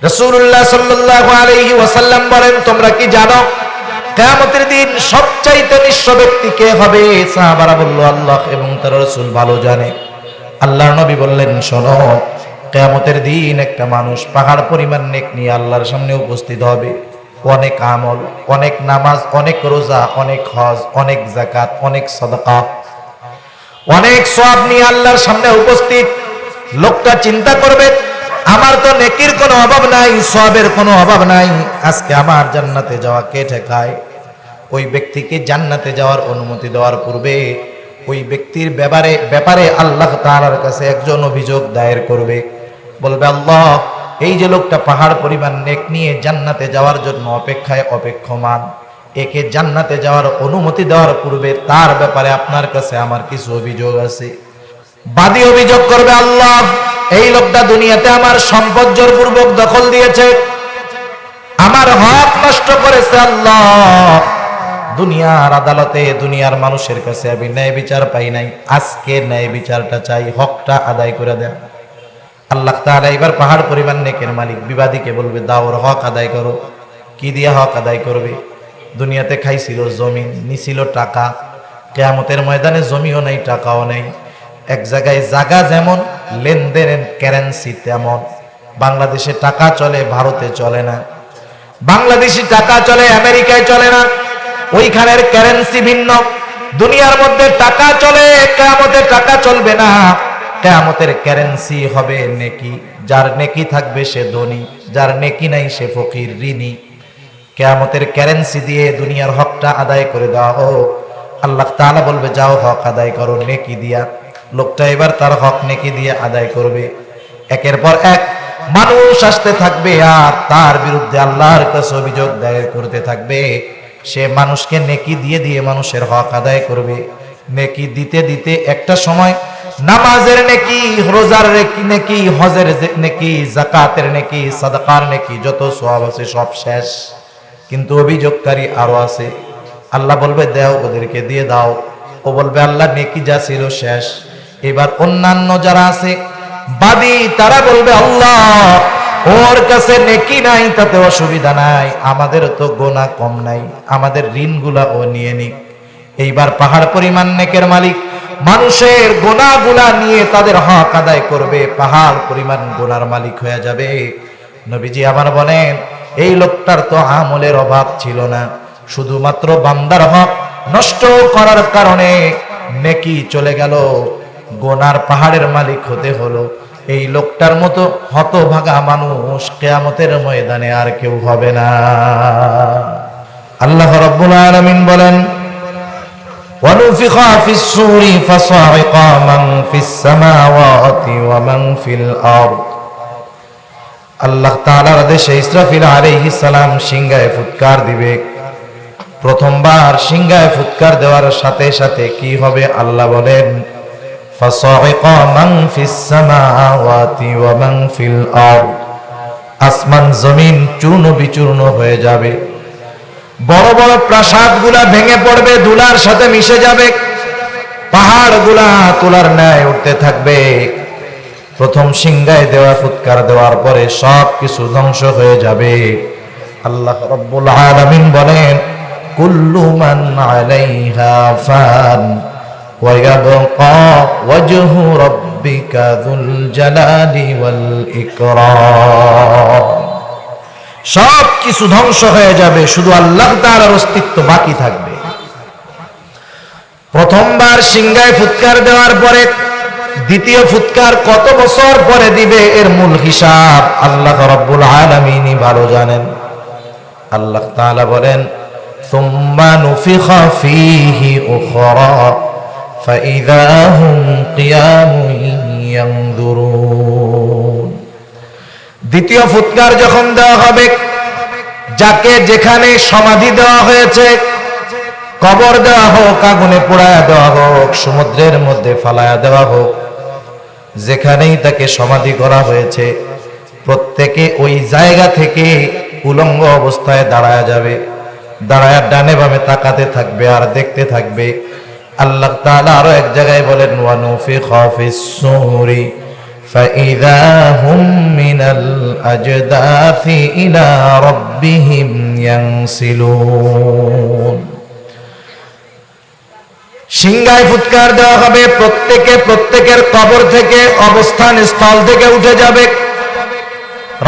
রাসূলুল্লাহ সাল্লাল্লাহু আলাইহি ওয়াসাল্লাম বলেন, তোমরা কি জানো কিয়ামতের দিন সবচাইতে নিঃস্ব ব্যক্তি কে হবে? সাহাবারা বলল, আল্লাহ এবং তার রাসূল ভালো জানে। আল্লাহর নবী বললেন, শোনো, কিয়ামতের দিন একটা মানুষ পাহাড় পরিমাণ নেক নিয়ে আল্লাহর সামনে উপস্থিত হবে। অনেক আমল, অনেক নামাজ, অনেক রোজা, অনেক হজ, অনেক যাকাত, অনেক সাদাকা, অনেক সওয়াব নিয়ে আল্লাহর সামনে উপস্থিত। লোকটা চিন্তা করবে, আমার তো নেকির কোনো অভাব নাই, সওয়াবের কোনো অভাব নাই, আজকে আমার জান্নাতে যাওয়া কে ঠেকায়? ওই ব্যক্তিকে জান্নাতে যাওয়ার অনুমতি দেওয়ার পূর্বে ওই ব্যক্তির ব্যাপারে আল্লাহ তাআলার কাছে একজন অভিযোগ দায়ের করবে। বলবে, আল্লাহ, এই যে লোকটা পাহাড় পরিমাণ নেক নিয়ে জান্নাতে যাওয়ার জন্য অপেক্ষমান, একে জান্নাতে যাওয়ার অনুমতি দেওয়ার পূর্বে তার ব্যাপারে আপনার কাছে আমার কিছু অভিযোগ আছে। বাদী অভিযোগ করবে, আল্লাহ, এই লোকটা দুনিয়াতে আমার সম্পদ জোরপূর্বক দখল দিয়েছে, আমার হক নষ্ট করেছে। আল্লাহ, দুনিয়ার আদালতে দুনিয়ার মানুষের কাছে আমি ন্যায় বিচার পাই নাই, আজকে ন্যায় বিচারটা চাই, হকটা আদায় করে দেন। আল্লাহ তাআলা এবার পাহাড় পরিমাণ নেকের মালিক বিবাদীকে বলবে, দাও, ওর হক আদায় করো। কি দিয়ে হক আদায় করবে? দুনিয়াতে খাইছিল জমিন, নিছিল টাকা, কিয়ামতের ময়দানে জমিও নাই, টাকাও নেই। এক জায়গায় জায়গা যেমন, লেনদেনের কারেন্সি তেমন। বাংলাদেশে টাকা চলে, ভারতে চলে না। বাংলাদেশি টাকা চলে, আমেরিকায় চলে না, ওইখানের কারেন্সি ভিন্ন। দুনিয়ার মধ্যে টাকা চলে, কিয়ামতে টাকা চলবে না। কিয়ামতের কারেন্সি হবে নেকি। যার নেকি থাকবে সে ধনী, যার নেকি নাই সে ফকির, ঋণী। কিয়ামতের কারেন্সি দিয়ে দুনিয়ার হকটা আদায় করে দেওয়া হোক। আল্লাহ তাআলা বলবে, যাও, হক আদায় করো নেকি দিয়া। লোকটা এবার তার হক নেকি দিয়ে আদায় করবে। একের পর এক মানুষ আসতে থাকবে আর তার বিরুদ্ধে আল্লাহর কাছে অভিযোগ দায়ের করতে থাকবে। সে মানুষকে নেকি দিয়ে দিয়ে মানুষের হক আদায় করবে। নেকি দিতে দিতে একটা সময় নামাজের নেকি, রোজার নেকি, হজের নেকি, যাকাতের নেকি, সাদাকার নেকি, যত সওয়াব আছে সব শেষ। কিন্তু অভিযোগকারী আরো আছে। আল্লাহ বলবে, দাও, ওদেরকে দিয়ে দাও। ও বলবে, আল্লাহ, নেকি যা ছিল শেষ। এবার অন্যান্য যারা আছে বাদী, তারা বলবে, আল্লাহ, ওর কাছে নেকি নাই, তাতে অসুবিধা নাই, আমাদের তো গোনা কম নাই, আমাদের ঋণগুলা ও নিয়ে নিক। এইবার পাহাড় পরিমাণ নেকের মালিক মানুষের গোনাগুলা নিয়ে তাদের হক আদায় করবে, পাহাড় পরিমাণ গোনার মালিক হয়ে যাবে। নবীজি আবার বলেন, এই লোকটার তো আমলের অভাব ছিল না, শুধুমাত্র বান্দার হক নষ্ট করার কারণে নেকি চলে গেল, গোনার পাহাড়ের মালিক হতে হলো। এই লোকটার মতো হতভাগা মানুষ কিয়ামতের ময়দানে আর কেউ হবে না। আল্লাহ রাব্বুল আলামিন বলেন, ওয়ানুফিখা ফিস সূরি ফাসাইকা মান ফিস সামাওয়াতি ওয়া মান ফিল আরদ। আল্লাহ তাআলার আদেশে ইসরাফিল আলাইহিস সালাম সিংহায় ফুৎকার দিবে। প্রথমবার সিংহায় ফুৎকার দেওয়ার সাথে সাথে কি হবে? আল্লাহ বলেন, ফাসাইকা মান ফিস সামাওয়াতি ওয়া মান ফিল আরদ। আসমান জমিন চূর্ণ বিচূর্ণ হয়ে যাবে, বড় বড় প্রাসাদগুলা ভেঙে পড়বে, ধুলার সাথে মিশে যাবে, পাহাড়গুলা তুলার ন্যায় উঠতে থাকবে। প্রথম সিংহায় দেওয়া ফুৎকার দেওয়ার পরে সব কিছু ধ্বংস হয়ে যাবে। আল্লাহ রাব্বুল আলামিন বলেন, কুল্লু মান আলাইহা ফান ওয়া ইয়াবকা ওয়াজহু রাব্বিকা যুল জালালি ওয়াল ইকরাম। সব কিছু ধ্বংস হয়ে যাবে, শুধু আল্লাহ তাআলার অস্তিত্ব বাকি থাকবে। প্রথমবার সিংহায় ফুৎকার দেওয়ার পরে দ্বিতীয় ফুৎকার কত বছর পরে দিবে, এর মূল হিসাব আল্লাহ রাব্বুল আলামিনই ভালো জানেন। আল্লাহ তাআলা বলেন, সুম্মা নুফিখা ফীহি উখরা ফাইযা হুম কিয়ামুন ইয়ানজুরুন। দ্বিতীয় ফুৎকার যখন দেওয়া হবে, যাকে যেখানে সমাধি দেওয়া হয়েছে, কবর দেওয়া হোক, আগুনে পোড়ায়া দেওয়া হোক, সমুদ্রের মধ্যে ফালায়া দেওয়া হোক, যেখানেই তাকে সমাধি করা হয়েছে, প্রত্যেকে ওই জায়গা থেকে উলঙ্গ অবস্থায় দাঁড়ায়া যাবে। দাঁড়ায়া ডানে বামে তাকাতে থাকবে আর দেখতে থাকবে। আল্লাহ তাআলা আরো এক জায়গায় বলেন, ওয়া নুফিখা ফিস সূরি فإذا هم من الأجداث إلى ربهم ينسلون সিংহায় ফুৎকার দেওয়া হবে, প্রত্যেকের কবর থেকে, অবস্থান স্থল থেকে উঠে যাবে।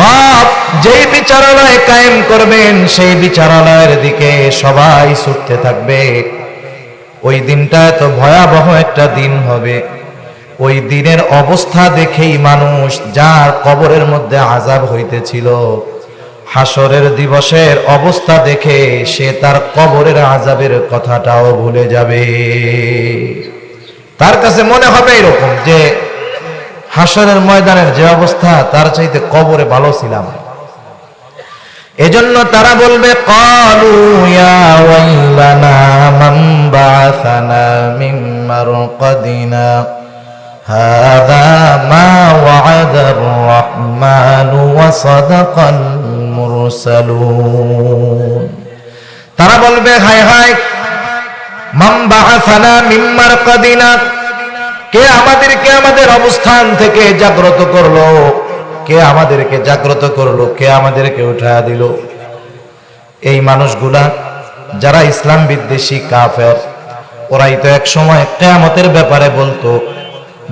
রব যেই বিচারালয় কায়েম করবেন সেই বিচারালয়ের দিকে সবাই ছুটতে থাকবে। ওই দিনটা এত ভয়াবহ একটা দিন হবে, ওই দিনের অবস্থা দেখেই মানুষ যার কবরের মধ্যে আযাব হইতেছিল, হাসরের দিবসের অবস্থা দেখে সে তার কবরের আযাবের কথাটাও ভুলে যাবে। তার কাছে মনে হবে এরকম যে হাসরের ময়দানের যে অবস্থা তার চাইতে কবরে ভালো ছিলাম। এজন্য তারা বলবে ক্বালু ইয়া ওয়াইলানা মান বা'আসানা মিন মারকাদিনা হাযা মা ওয়া'আদার রাহমানু ওয়া সাদাকাল মুরসালুন। তারা বলবে হায় হায়, মান বা'আসানা মিন মারকাদিনা, কে আমাদেরকে আমাদের অবস্থান থেকে জাগ্রত করলো, কে আমাদেরকে জাগ্রত করলো, কে আমাদেরকে উঠায়া দিল। এই মানুষগুলা যারা ইসলাম বিদ্বেষী কাফের, ওরাই তো এক সময় কিয়ামতের ব্যাপারে বলতো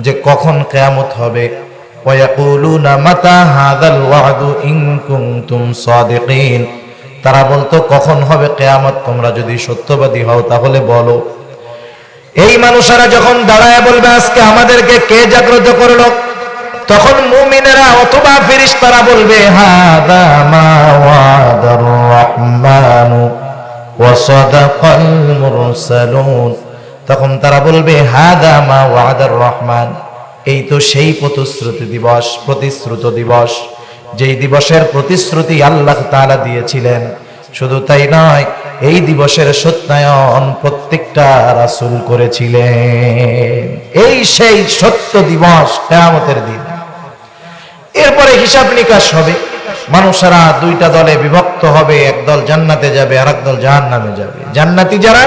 যে কখন কিয়ামত হবে। ওয়ায়াকুলুনা মাতা হাযাল ওয়াদু ইন কুনতুম সাদিকিন, তারা বলতো কখন হবে কিয়ামত, তোমরা যদি সত্যবাদী হও তাহলে বলো। এই মানুষেরা যখন দাঁড়ায় বলবে আজকে আমাদেরকে কে জাগ্রত করলো, তখন মুমিনেরা অথবা ফেরেশতারা বলবে হাযা মা ওয়াদার রাহমানু ওয়া সাদাকাল মুরসালুন। তখন তারা বলবে হাযা মা ওয়াদার রহমান, এই তো সেই প্রতিশ্রুত দিবস, যেই দিবসের প্রতিশ্রুতি আল্লাহ তাআলা দিয়েছিলেন। শুধু তাই নয়, এই দিবসের সত্যায়ন প্রত্যেকটা রাসূল করেছিলেন। এই সেই সত্য দিবস কিয়ামতের দিন। এরপরে হিসাব নিকাশ হবে, মানুষেরা দুইটা দলে বিভক্ত হবে, একদল জান্নাতে যাবে আর একদল জাহান্নামে যাবে। জান্নাতি যারা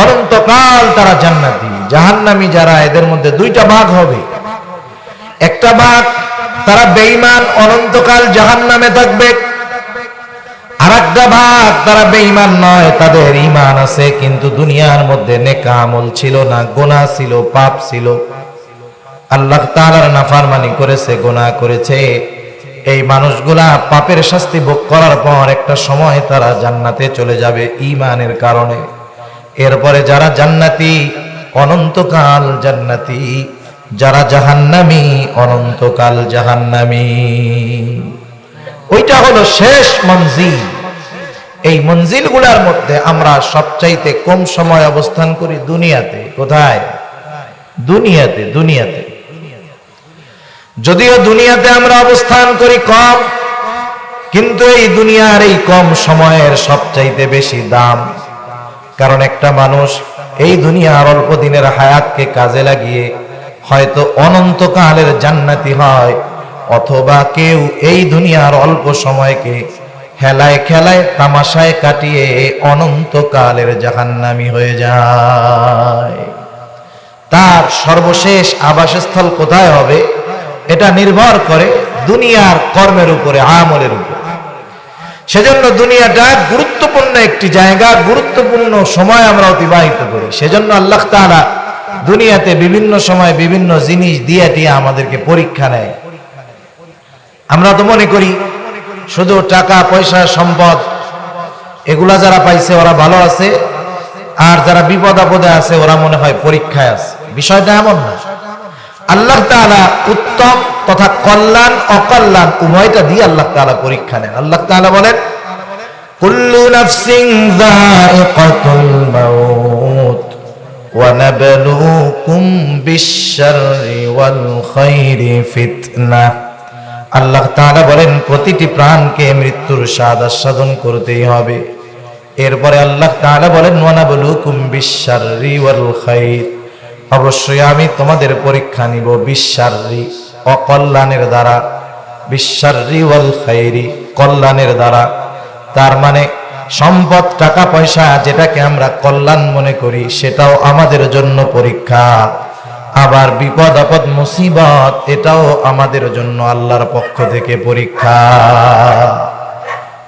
অনন্তকাল তারা জান্নাতি, জাহান্নামী যারা এদের মধ্যে দুইটা ভাগ হবে। একটা ভাগ তারা বেঈমান, অনন্তকাল জাহান্নামে থাকবে। আর একটা ভাগ তারা বেঈমান নয়, তাদের ঈমান আছে কিন্তু দুনিয়ার মধ্যে নেক আমল ছিল না, গুনাহ ছিল, পাপ ছিল, আল্লাহ তাআলার নাফরমানি করেছে, গুনাহ করেছে। এই মানুষগুলা পাপের শাস্তি ভোগ করার পর একটা সময় তারা জান্নাতে চলে যাবে ঈমানের কারণে। এরপরে যারা জান্নাতি অনন্তকাল জান্নাতি, যারা জাহান্নামী অনন্তকাল জাহান্নামী। ওইটা হলো শেষ মঞ্জিল। এই মঞ্জিলগুলোর মধ্যে আমরা সবচাইতে কম সময় অবস্থান করি দুনিয়াতে। কোথায়? দুনিয়াতে। যদিও দুনিয়াতে আমরা অবস্থান করি কম, কিন্তু এই দুনিয়ার এই কম সময়ের সবচাইতে বেশি দাম। কারণ একটা মানুষ এই দুনিয়ার অল্প দিনের হায়াতকে কাজে লাগিয়ে হয়তো অনন্তকালের জান্নাতি হয়, অথবা কেউ এই দুনিয়ার অল্প সময়কে হেলায় খেলায় তামাশায় কাটিয়ে অনন্তকালের জাহান্নামী হয়ে যায়। তার সর্বশেষ আবাসস্থল কোথায় হবে এটা নির্ভর করে দুনিয়ার কর্মের উপরে, আমলের উপরে। সেজন্য দুনিয়াটা গুরুত্বপূর্ণ একটি জায়গা, গুরুত্বপূর্ণ সময় আমরা অতিবাহিত করি। সেজন্য আল্লাহ তাআলা দুনিয়াতে বিভিন্ন সময় বিভিন্ন জিনিস দিয়ে আমাদেরকে পরীক্ষা নেয়। আমরা তো মনে করি শুধু টাকা পয়সা সম্পদ এগুলা যারা পাইছে ওরা ভালো আছে, আর যারা বিপদ আপদে আছে ওরা মনে হয় পরীক্ষায় আছে। বিষয়টা এমন না। আল্লাহ তাআলা উত্তম তথা কল্যাণ অকল্যাণ উভয়টা দিয়ে আল্লাহ তাআলা পরীক্ষা নেন। আল্লাহ তাআলা বলেন কুল্লু নাফসিন যায়িকাতুল মাউত ওয়া নাবলুকুম বিশ-শাররি ওয়াল খায়রি ফিতনাহ। আল্লাহ তাআলা বলেন প্রতিটি প্রাণকে মৃত্যুর স্বাদ আস্বাদন করতেই হবে। এরপরে আল্লাহ তাআলা বলেন ওয়া নাবলুকুম বিশ-শাররি ওয়াল খায়র, অবশ্যই আমি তোমাদের পরীক্ষা নিব বিশ-শাররি অকল্যাণের দ্বারা, বিশ-শাররি ওয়াল খায়রি কল্যাণের দ্বারা। তার মানে সম্পদ টাকা পয়সা যেটাকে আমরা কল্যাণ মনে করি সেটাও আমাদের জন্য পরীক্ষা। আবার বিপদ আপদ মুসিবত, এটাও আমাদের জন্য আল্লাহর পক্ষ থেকে পরীক্ষা।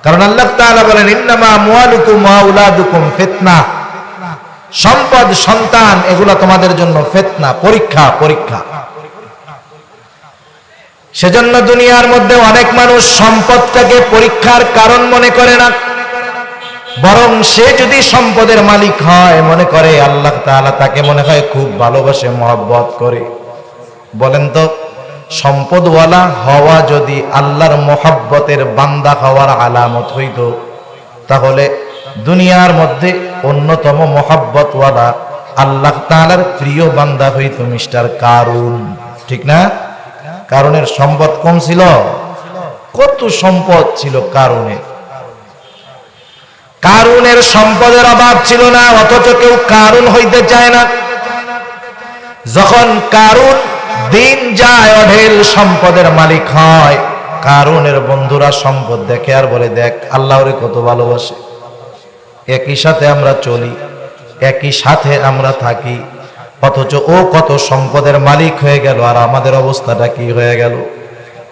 কারণ আল্লাহ তাআলা বলেন, ইন্নামা আমওয়ালুকুম ওয়া আওলাদুকুম ফিতনা, সম্পদ সন্তান এগুলো তোমাদের জন্য ফিতনা, পরীক্ষা পরীক্ষা। সেজন্য দুনিয়ার মধ্যে অনেক মানুষ সম্পদটাকে পরীক্ষার কারণ মনে করে না, বরং সে যদি সম্পদের মালিক হয় মনে করে আল্লাহ তাআলা তাকে মনে হয় খুব ভালোবাসে, মহব্বত করে। বলেন তো, সম্পদওয়ালা হওয়া যদি আল্লাহর মহব্বতের বান্দা হওয়ার আলামত হইত, তাহলে দুনিয়ার মধ্যে অন্যতম মহব্বতওয়ালা আল্লাহ তাআলার প্রিয় বান্দা হইত মিস্টার কারুন, ঠিক না? কারুনের সম্পদ কম ছিল? কত সম্পদ ছিল কারুনের। কারুনের সম্পদের অভাব ছিল না, অথচ কেউ কারুন হইতে চায় না। যখন কারুন দিন যায় অঢেল সম্পদের মালিক হয়, কারুনের বন্ধুরা সম্পদ দেখে আর বলে, দেখ আল্লাহ ওরে কত ভালোবাসে, একই সাথে আমরা চলি, একই সাথে আমরা থাকি, অথচ ও কত সম্পদের মালিক হয়ে গেল আর আমাদের অবস্থাটা কি হয়ে গেল।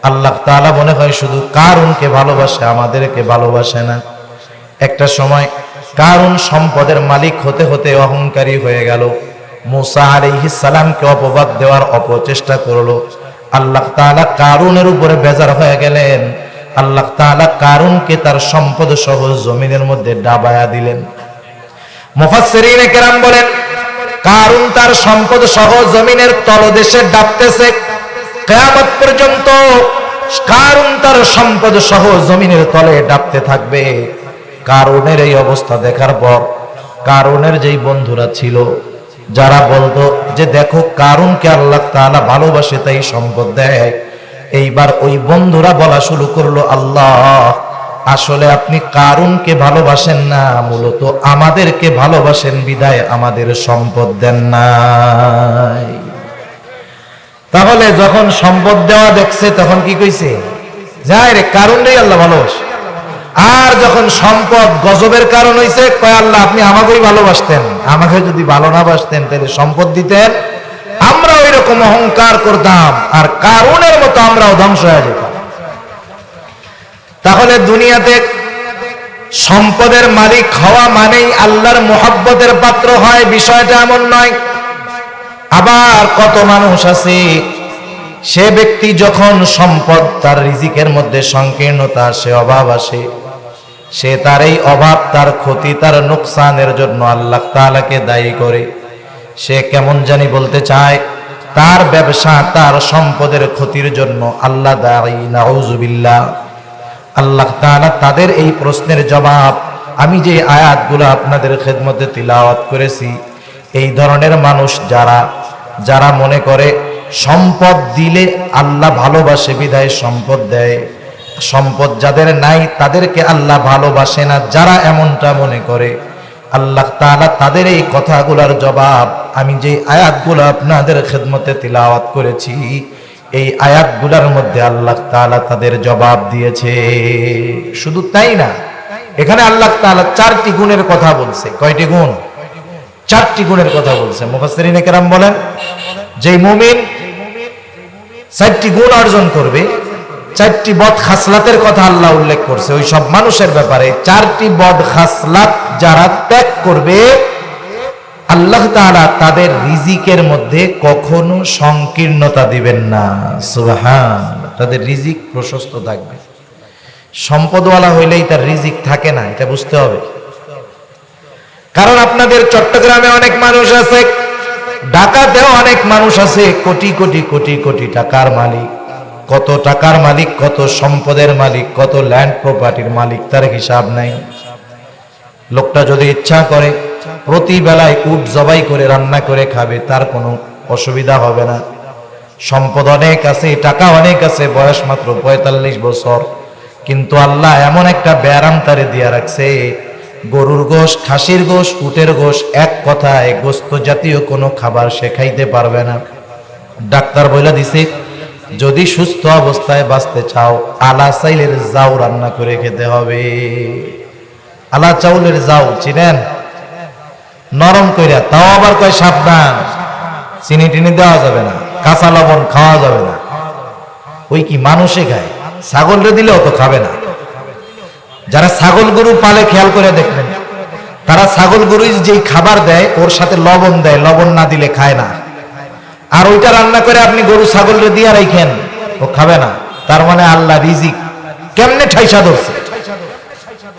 আল্লাহ তাআলা মনে হয় শুধু কারুনকে ভালোবাসে, আমাদেরকে ভালোবাসে না। একটা সময় কারুন সম্পদের মালিক হতে হতে অহংকারী হয়ে গেল। মূসা আলাইহিস সালামকে অপবাদ দেওয়ার অপচেষ্টা করলো। আল্লাহ তাআলা কারুনের উপরে বেজার হয়ে গেলেন। আল্লাহ তাআলা কারুনকে তার সম্পদ সহ জমিনের মধ্যে ডাবায়া দিলেন। মুফাসসিরিনে কেরাম বলেন, কারুন তার সম্পদ সহ জমিনের তলদেশে ডাবতেছে, কিয়ামত পর্যন্ত কারুন তার সম্পদ সহ জমিনের তলে ডাবতে থাকবে। কারুনের এই অবস্থা দেখার পর কারুনের যেই বন্ধুরা ছিল, যারা বলতো যে দেখো কারুনকে আল্লাহ তাআলা ভালোবাসে তাই সম্পদ দেয়, এইবার ওই বন্ধুরা বলা শুরু করলো, আল্লাহ আসলে আপনি কারুনকে ভালোবাসেন না, মূলত আমাদেরকে ভালোবাসেন বিধায় আমাদের সম্পদ দেন নাই। তাহলে যখন সম্পদ দেওয়া দেখছে তখন কি কইছে, যাই রে কারুনটাই আল্লাহ ভালোবাসে। আর যখন সম্পদ গজবের কারণ হইছে, কয় আল্লাহ আপনি আমাকেই ভালোবাসতেন, আমাকে যদি ভালো না বাসতেন তাহলে সম্পদ দিতেন, আমরা ওই রকম অহংকার করতাম আর কারুনের মতো আমরাও ধ্বংস হয়ে যেতাম। তাহলে দুনিয়াতে সম্পদের মালিক হওয়া মানেই আল্লাহর মুহাব্বতের পাত্র হয়, বিষয়টা এমন নয়। আবার কত মানুষ আছে, সে ব্যক্তি যখন সম্পদ, তার রিজিকের মধ্যে সংকীর্ণতা আসে, অভাব আসে, সে তার এই অভাব, তার ক্ষতি, তার নোকসানের জন্য আল্লাহ তাআলাকে দায়ী করে। সে কেমন জানি বলতে চায় তার ব্যবসা, তার সম্পদের ক্ষতির জন্য আল্লাহ দায়ী, নাউযুবিল্লাহ। আল্লাহ তাআলা তাদের এই প্রশ্নের জবাব আমি যে আয়াতগুলো আপনাদের খেদমতে তিলাওয়াত করেছি, এই ধরনের মানুষ যারা মনে করে সম্পদ দিলে আল্লাহ ভালোবাসে বিধায় সম্পদ দেয়, সম্পদ যাদের নাই তাদেরকে আল্লাহ ভালোবাসে না, যারা এমনটা মনে করে, আল্লাহ তাআলা তাদের এই কথাগুলোর জবাব আমি যে আয়াতগুলো আপনাদের খেদমতে তিলাওয়াত করেছি, এই আয়াতগুলোর মধ্যে আল্লাহ তাআলা তাদের জবাব দিয়েছে। শুধু তাই না, এখানে আল্লাহ তাআলা 4টি গুণের কথা বলছে। কয়টি গুণ? 4টি গুণের কথা বলছে। মুফাসসিরিনে কেরাম বলেন, যে মুমিন 4টি গুণ অর্জন করবে, 4টি বদ খাসলাতের কথা আল্লাহ উল্লেখ করছে ওই সব মানুষের ব্যাপারে। 4টি বদ খাসলাত যারা ত্যাগ করবে, আল্লাহ তাআলা তাদের রিজিকের মধ্যে কখনো সংকীর্ণতা দিবেন না। সুবহানাল্লাহ, তাদের রিজিক প্রশস্ত থাকবে। সম্পদওয়ালা হইলেই তার রিজিক থাকে না, এটা বুঝতে হবে। কারণ আপনাদের চট্টগ্রামে অনেক মানুষ আছে, ঢাকাতেও অনেক মানুষ আছে, কোটি কোটি কোটি কোটি টাকার মালিক। কত টাকার মালিক, কত সম্পদের মালিক, কত ল্যান্ড প্রপার্টির মালিক, তার হিসাব নাই। লোকটা যদি ইচ্ছা করে প্রতি বেলায় উট জবাই করে রান্না করে খাবে, তার কোনো অসুবিধা হবে না। সম্পদ অনেক আছে, টাকা অনেক আছে, বয়স মাত্র 45 বছর, কিন্তু আল্লাহ এমন একটা ব্যারাম তারে দিয়া রাখছে, গরুর গোশ, খাসির গোশ, উটের গোশ, এক কথায় গোস্ত জাতীয় কোনো খাবার সে খাইতে পারবে না। ডাক্তার বইলা দিছে, যদি সুস্থ অবস্থায় বাঁচতে চাও আলা চাইলের জাউ রান্না করে খেতে হবে। আলা চাউলের জাউ চিনেন? নরম কইরা, তাও আবার কয় সাবধান, চিনি টিনি দেওয়া যাবে না, কাঁচা লবণ খাওয়া যাবে না। ওই কি মানুষে খায়, ছাগলরে দিলেও তো খাবে না। যারা ছাগল গরু পালে খেয়াল করে দেখবেন, তারা ছাগল গরু যেই খাবার দেয় ওর সাথে লবণ দেয়, লবণ না দিলে খায় না। আর ওইটা রান্না করে আপনি গরু ছাগলরে দিয়ে রাখেন, ও খাবে না। তার মানে আল্লাহ রিজিক কেমনে ঠাইসা ধরছে,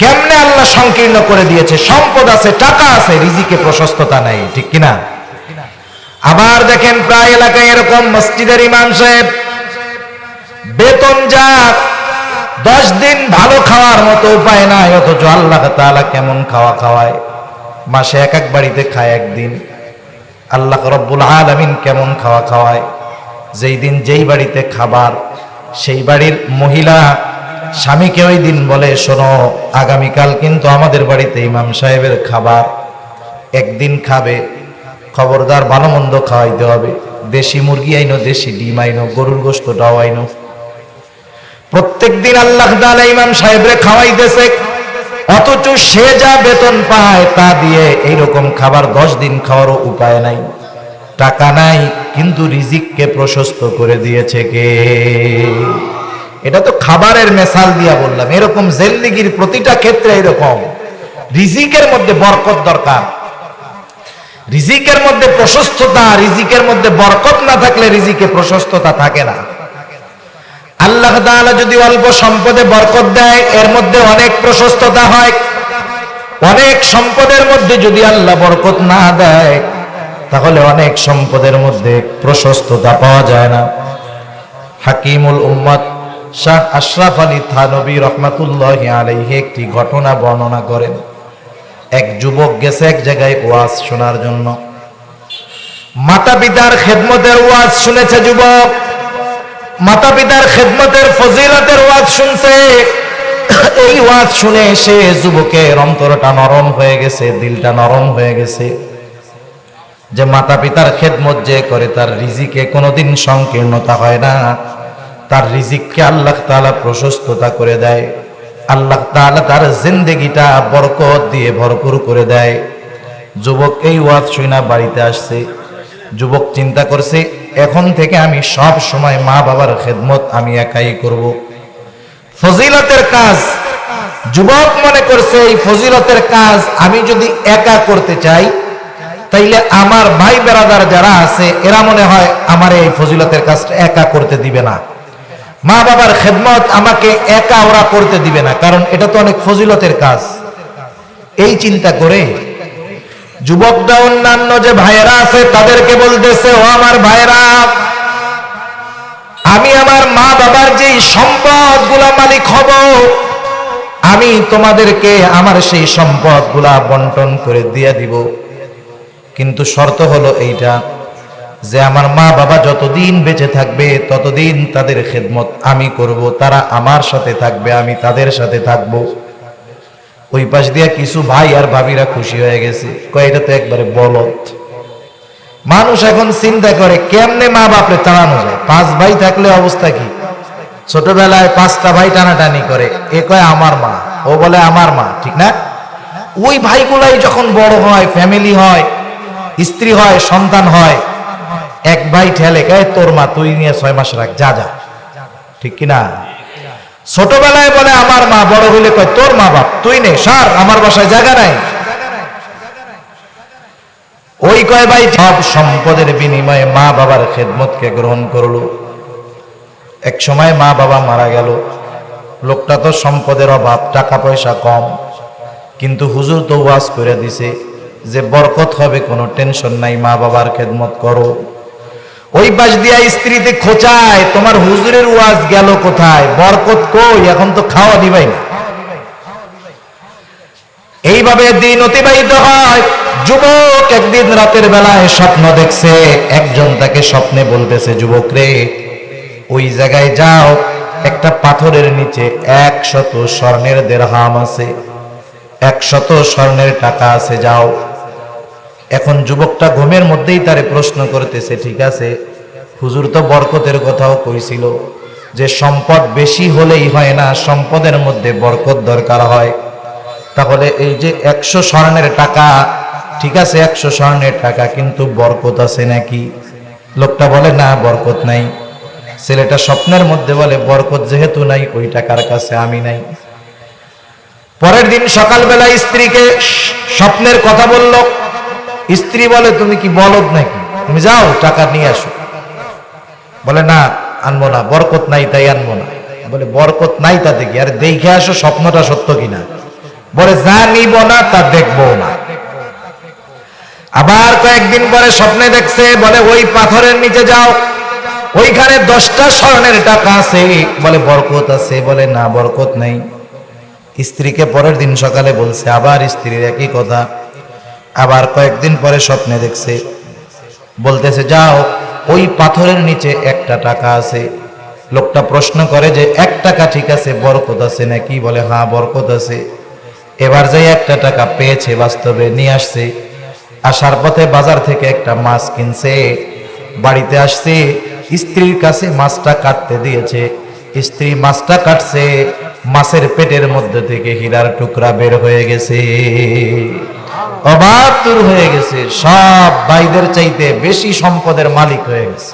কেমনে আল্লাহ সংকীর্ণ করে দিয়েছে। সম্পদ আছে, টাকা আছে, রিজিকে প্রশস্ততা নাই, ঠিক কিনা? আবার দেখেন প্রায় এলাকায় এরকম মসজিদের ইমাম সাহেব বেতন যা 10 দিন ভালো খাওয়ার মতো উপায় নাই, অথচ আল্লাহ তাআলা কেমন খাওয়া খাওয়ায়। মাসে এক বাড়িতে খায় একদিন। আল্লাহ রব্বুল আলামিন কেমন খাওয়া খাওয়ায়, যেই দিন যেই বাড়িতে খাবার, সেই বাড়ির মহিলা স্বামীকে ওই দিন বলে, শোনো আগামীকাল কিন্তু আমাদের বাড়িতে ইমাম সাহেবের খাবার, একদিন খাবে, খবরদার ভালো মন্দ খাওয়াইতে হবে। দেশি মুরগি আইনো, দেশি ডিম আইনো, গরুর গোশতটাও আইনো। প্রত্যেক দিন আল্লাহ তাআলা ইমাম সাহেবরে খাওয়াইতেছে, অথচ সে যা বেতন পায় তা দিয়ে এইরকম খাবার 10 দিন খাওয়ারও উপায় নাই। টাকা নাই, কিন্তু রিজিককে প্রশস্ত করে দিয়েছে কে? এটা তো খাবারের মেসাল দিয়া বললাম। এরকম জিন্দেগীর প্রতিটা ক্ষেত্রে এরকম রিজিকের মধ্যে বরকত দরকার, রিজিকের মধ্যে প্রশস্ততা। রিজিকের মধ্যে বরকত না থাকলে রিজিকে প্রশস্ততা থাকে না। আল্লাহ তাআলা যদি অল্প সম্পদে বরকত দেয়, এর মধ্যে অনেক প্রশস্ততা হয়। অনেক সম্পদের মধ্যে যদি আল্লাহ বরকত না দেয়, তাহলে অনেক সম্পদের মধ্যে প্রশস্ততা পাওয়া যায় না। হাকিমুল উম্মত শাহ আশরাফ আলী থানভী রহমাতুল্লাহি আলাইহি একটি ঘটনা বর্ণনা করেন। এক যুবক গেছে এক জায়গায় ওয়াজ শোনার জন্য। মাতা পিতার খেদমতের ওয়াজ শুনেছে যুবক, মাতা পিতার খেদমতের ফজিলতের ওয়াজ শুনছে। এই ওয়াজ শুনে সে যুবকের অন্তরটা নরম হয়ে গেছে, দিলটা নরম হয়ে গেছে, যে মাতা পিতার খেদমত যে করে তার রিজিকে কোনোদিন সংকীর্ণতা হয় না, তার রিজিককে আল্লাহ তাআলা প্রশস্ততা করে দেয়। আল্লাহ তাআলা তার জিন্দেগিটা বরকত দিয়ে ভরপুর করে দেয়। যুবক এই ওয়াজ শুনে বাড়িতে আসছে। যুবক চিন্তা করছে, এখন থেকে আমি সব সময় মা বাবার খেদমত আমি একাই করব। ফজিলতের কাজ যুবক মনে করছে, এই ফজিলতের কাজ আমি যদি একা করতে চাই, তাইলে আমার ভাই বেরাদার যারা আছে এরা মনে হয় আমার এই ফজিলতের কাজটা একা করতে দিবে না। মা বাবার খেদমত আমাকে একা ওরা করতে দিবে না, কারণ এটা তো অনেক ফজিলতের কাজ। এই চিন্তা করে যুবকরা অন্যান্য যে ভাইয়েরা আছে তাদেরকে বলতেছে, ও আমার ভাইয়েরা, আমি আমার মা বাবার যে সম্পদ গুলা মালিক হব, আমি তোমাদেরকে আমার সেই সম্পদ গুলা বন্টন করে দিয়ে দিব। কিন্তু শর্ত হলো এইটা, যে আমার মা বাবা যতদিন বেঁচে থাকবে ততদিন তাদের খেদমত আমি করব, তারা আমার সাথে থাকবে, আমি তাদের সাথে থাকবো। ওই পাশ দিয়া কিছু ভাই আর ভাবিরা খুশি হয়ে গেছে, কয় এটা তো একবারে বলদ। মানুষ এখন চিন্তা করে কেমনে মা বাপরে তাড়ানো যায়। 5 ভাই থাকলে অবস্থা কি? ছোটবেলায় 5টা ভাই টানাটানি করে, এ কয় আমার মা, ও বলে আমার মা, ঠিক না? ওই ভাইগুলাই যখন বড় হয়, ফ্যামিলি হয়, স্ত্রী হয়, সন্তান হয়, এক ভাই ঠেলে কয় তোর মা, তুই নিয়ে 6 মাস রাখ, যা যা, ঠিক কিনা? ছোটবেলায় বলে আমার মা, বড় হইলে কয় তোর মা বাপ, তুই নে, সার, আমার বাসায় জায়গা নাই। ওই কয় ভাই সব সম্পদের বিনিময়ে মা বাবার খেদমতকে গ্রহণ করলো। এক সময় মা বাবা মারা গেল। লোকটা তো সম্পদের অভাব, টাকা পয়সা কম, কিন্তু হুজুর তো ওয়াজ করে দিছে যে বরকত হবে, কোনো টেনশন নাই, মা বাবার খেদমত করো। ওই পাশ দিয়া স্ত্রীতে খোঁচায়, তোমার হুজুরের ওয়াজ গেল কোথায়, বরকত কই, এখন তো খাওয়া দিবাই না। এইভাবে দিন অতিবাহিত হয়। যুবক একদিন রাতের বেলায় স্বপ্ন দেখছে, একজন তাকে স্বপ্নে বলতেছে, যুবক রে, ওই জায়গায় যাও, একটা পাথরের নিচে 100 স্বর্ণের দিরহাম আছে, 100 স্বর্ণের টাকা আছে, যাও। এখন যুবকটা ঘুমের মধ্যেই তারে প্রশ্ন করতেছে, ঠিক আছে, হুজুর তো বরকতের কথাও কইছিল যে সম্পদ বেশি হলেই হয় না, সম্পদের মধ্যে বরকত দরকার হয়। তাহলে এই যে 100 স্বর্ণের টাকা, ঠিক আছে 100 স্বর্ণের টাকা, কিন্তু বরকত আছে নাকি? লোকটা বলে না, বরকত নাই। ছেলেটা স্বপ্নের মধ্যে বলে বরকত যেহেতু নাই, ওই টাকার কাছে আমি নাই। পরের দিন সকালবেলা স্ত্রীকে স্বপ্নের কথা বলল। স্ত্রী বলে তুমি কি বলদ নাকি, তুমি যাও টাকা নিয়ে আসো। বলে না, আনবো না, বরকত নাই তাই আনবো না। বলে বরকত নাই তা দেখি, আরে দেখে আসো স্বপ্নটা সত্য কিনা। বলে যা নিব না তা দেখবো না। আবার কয়েকদিন পরে স্বপ্নে দেখছে, বলে ওই পাথরের নিচে যাও, ওইখানে 10টা স্বর্ণের টাকা আছে। বলে বরকত আছে, বলে না বরকত নাই। স্ত্রীকে পরের দিন সকালে বলছে, আবার স্ত্রীর একই কথা। আবার কয়েকদিন পরে স্বপ্নে দেখছে, বলতেছে যাও, ওই পাথরের নিচে 1টা টাকা আছে। লোকটা প্রশ্ন করে যে 1 টাকা ঠিক আছে, বরকত আছে নাকি? বলে হ্যাঁ বরকত আছে। এবার যে 1টা টাকা পেয়েছে বাস্তবে নিয়ে আসছে। আসার পথে বাজার থেকে একটা মাছ কিনছে, বাড়িতে আসছে, স্ত্রীর কাছে মাছটা কাটতে দিয়েছে। স্ত্রী মাছটা কাটছে, মাছের পেটের মধ্যে থেকে হীরার টুকরা বের হয়ে গেছে। অবাক দূর হয়ে গেছে, সব ভাইদের চাইতে বেশি সম্পদের মালিক হয়ে গেছে।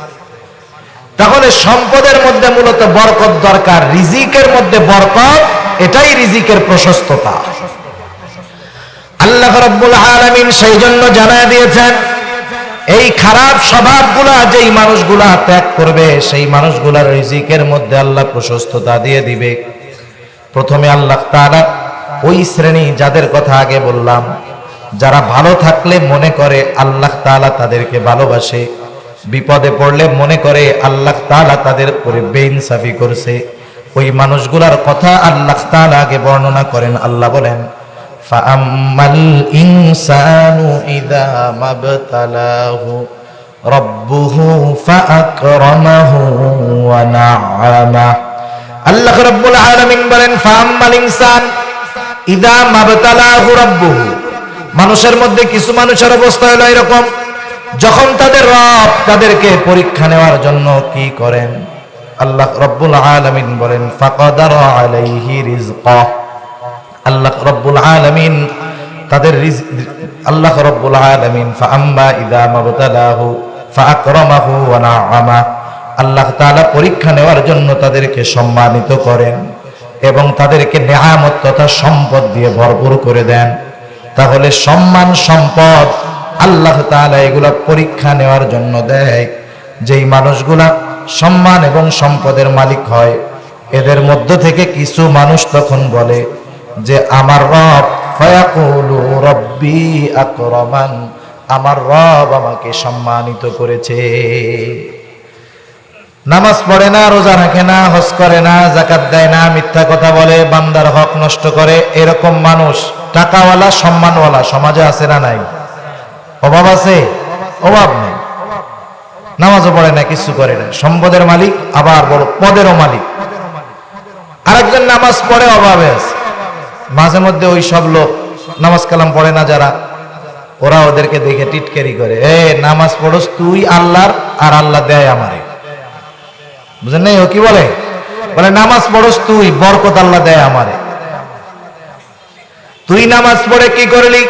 তাহলে সম্পদের মধ্যে মূলত বরকত দরকার, রিজিকের মধ্যে বরকত, এটাই রিজিকের প্রশস্ততা। আল্লাহ রাব্বুল আলামিন সেই জন্য জানায় দিয়েছেন, এই খারাপ স্বভাবগুলা যেই মানুষগুলা ত্যাগ করবে, সেই মানুষগুলার রিজিকের মধ্যে আল্লাহ প্রশস্ততা দিয়ে দিবে। প্রথমে আল্লাহ তাআলা ওই শ্রেণী যাদের কথা আগে বললাম, যারা ভালো থাকলে মনে করে আল্লাহ তাআলা তাদেরকে ভালোবাসে, বিপদে পড়লে মনে করে আল্লাহ তাআলা তাদের উপরে বেইনসাফি করছে, ওই মানুষগুলার কথা আল্লাহ তাআলা আগে বর্ণনা করেন। আল্লাহ বলেন, ফাআম্মাল ইনসানু ইযা মাবতালাহু রাব্বুহু ফাআকরামাহু ওয়া না'আমা। আল্লাহ রাব্বুল আলামিন বলেন, ফাআম্মাল ইনসান ইযা মাবতালাহু রাব্বুহু। মানুষের মধ্যে কিছু মানুষের অবস্থা হলো এরকম, যখন তাদের রব তাদেরকে পরীক্ষা নেওয়ার জন্য কি করেন, আল্লাহ রাব্বুল আলামিন বলেন, ফাকাদারা আলাইহি রিজকা। আল্লাহ রাব্বুল আলামিন তাদের আল্লাহ রাব্বুল আলামিন ফাআম্মা ইযা মাবতালাহু ফাআকরামাহু ওয়া না'আমা। আল্লাহ তাআলা পরীক্ষা নেওয়ার জন্য তাদেরকে সম্মানিত করেন এবং তাদেরকে নেয়ামত তথা সম্পদ দিয়ে ভরপুর করে দেন। তাহলে সম্মান সম্পদ আল্লাহ তাআলা এগুলা পরীক্ষা নেওয়ার জন্য দেয়। যেই মানুষগুলা সম্মান এবং সম্পদের মালিক হয়, এদের মধ্য থেকে কিছু মানুষ তখন বলে যে আমার রব, ফায়াকুলু রাব্বি আকরামান, আমার রব আমাকে সম্মানিত করেছে। নামাজ পড়ে না, রোজা রাখে না, হজ করে না, যাকাত দেয় না, মিথ্যা কথা বলে, বান্দার হক নষ্ট করে, এরকম মানুষ টাকাওয়ালা সম্মানওয়ালা সমাজে আছে না নাই? অভাব আছে? অভাব নেই। নামাজও পড়ে না, কিছু করে না, সম্পদের মালিক, আবার বড় পদেরও মালিক। আরেকজন নামাজ পড়ে, অভাবে আছে। মাঝে মধ্যে ওই সব লোক নামাজ কালাম পড়ে না যারা, ওরা ওদেরকে দেখে টিটকারি করে, এ নামাজ পড়স তুই আল্লাহর, আর আল্লাহ দেয় আমারে। বুঝেন নাই ও কি বলে? বলে নামাজ পড়স তুই, বরকত আল্লাহ দেয় আমারে। তুই নামাজ পড়ে কি করলি?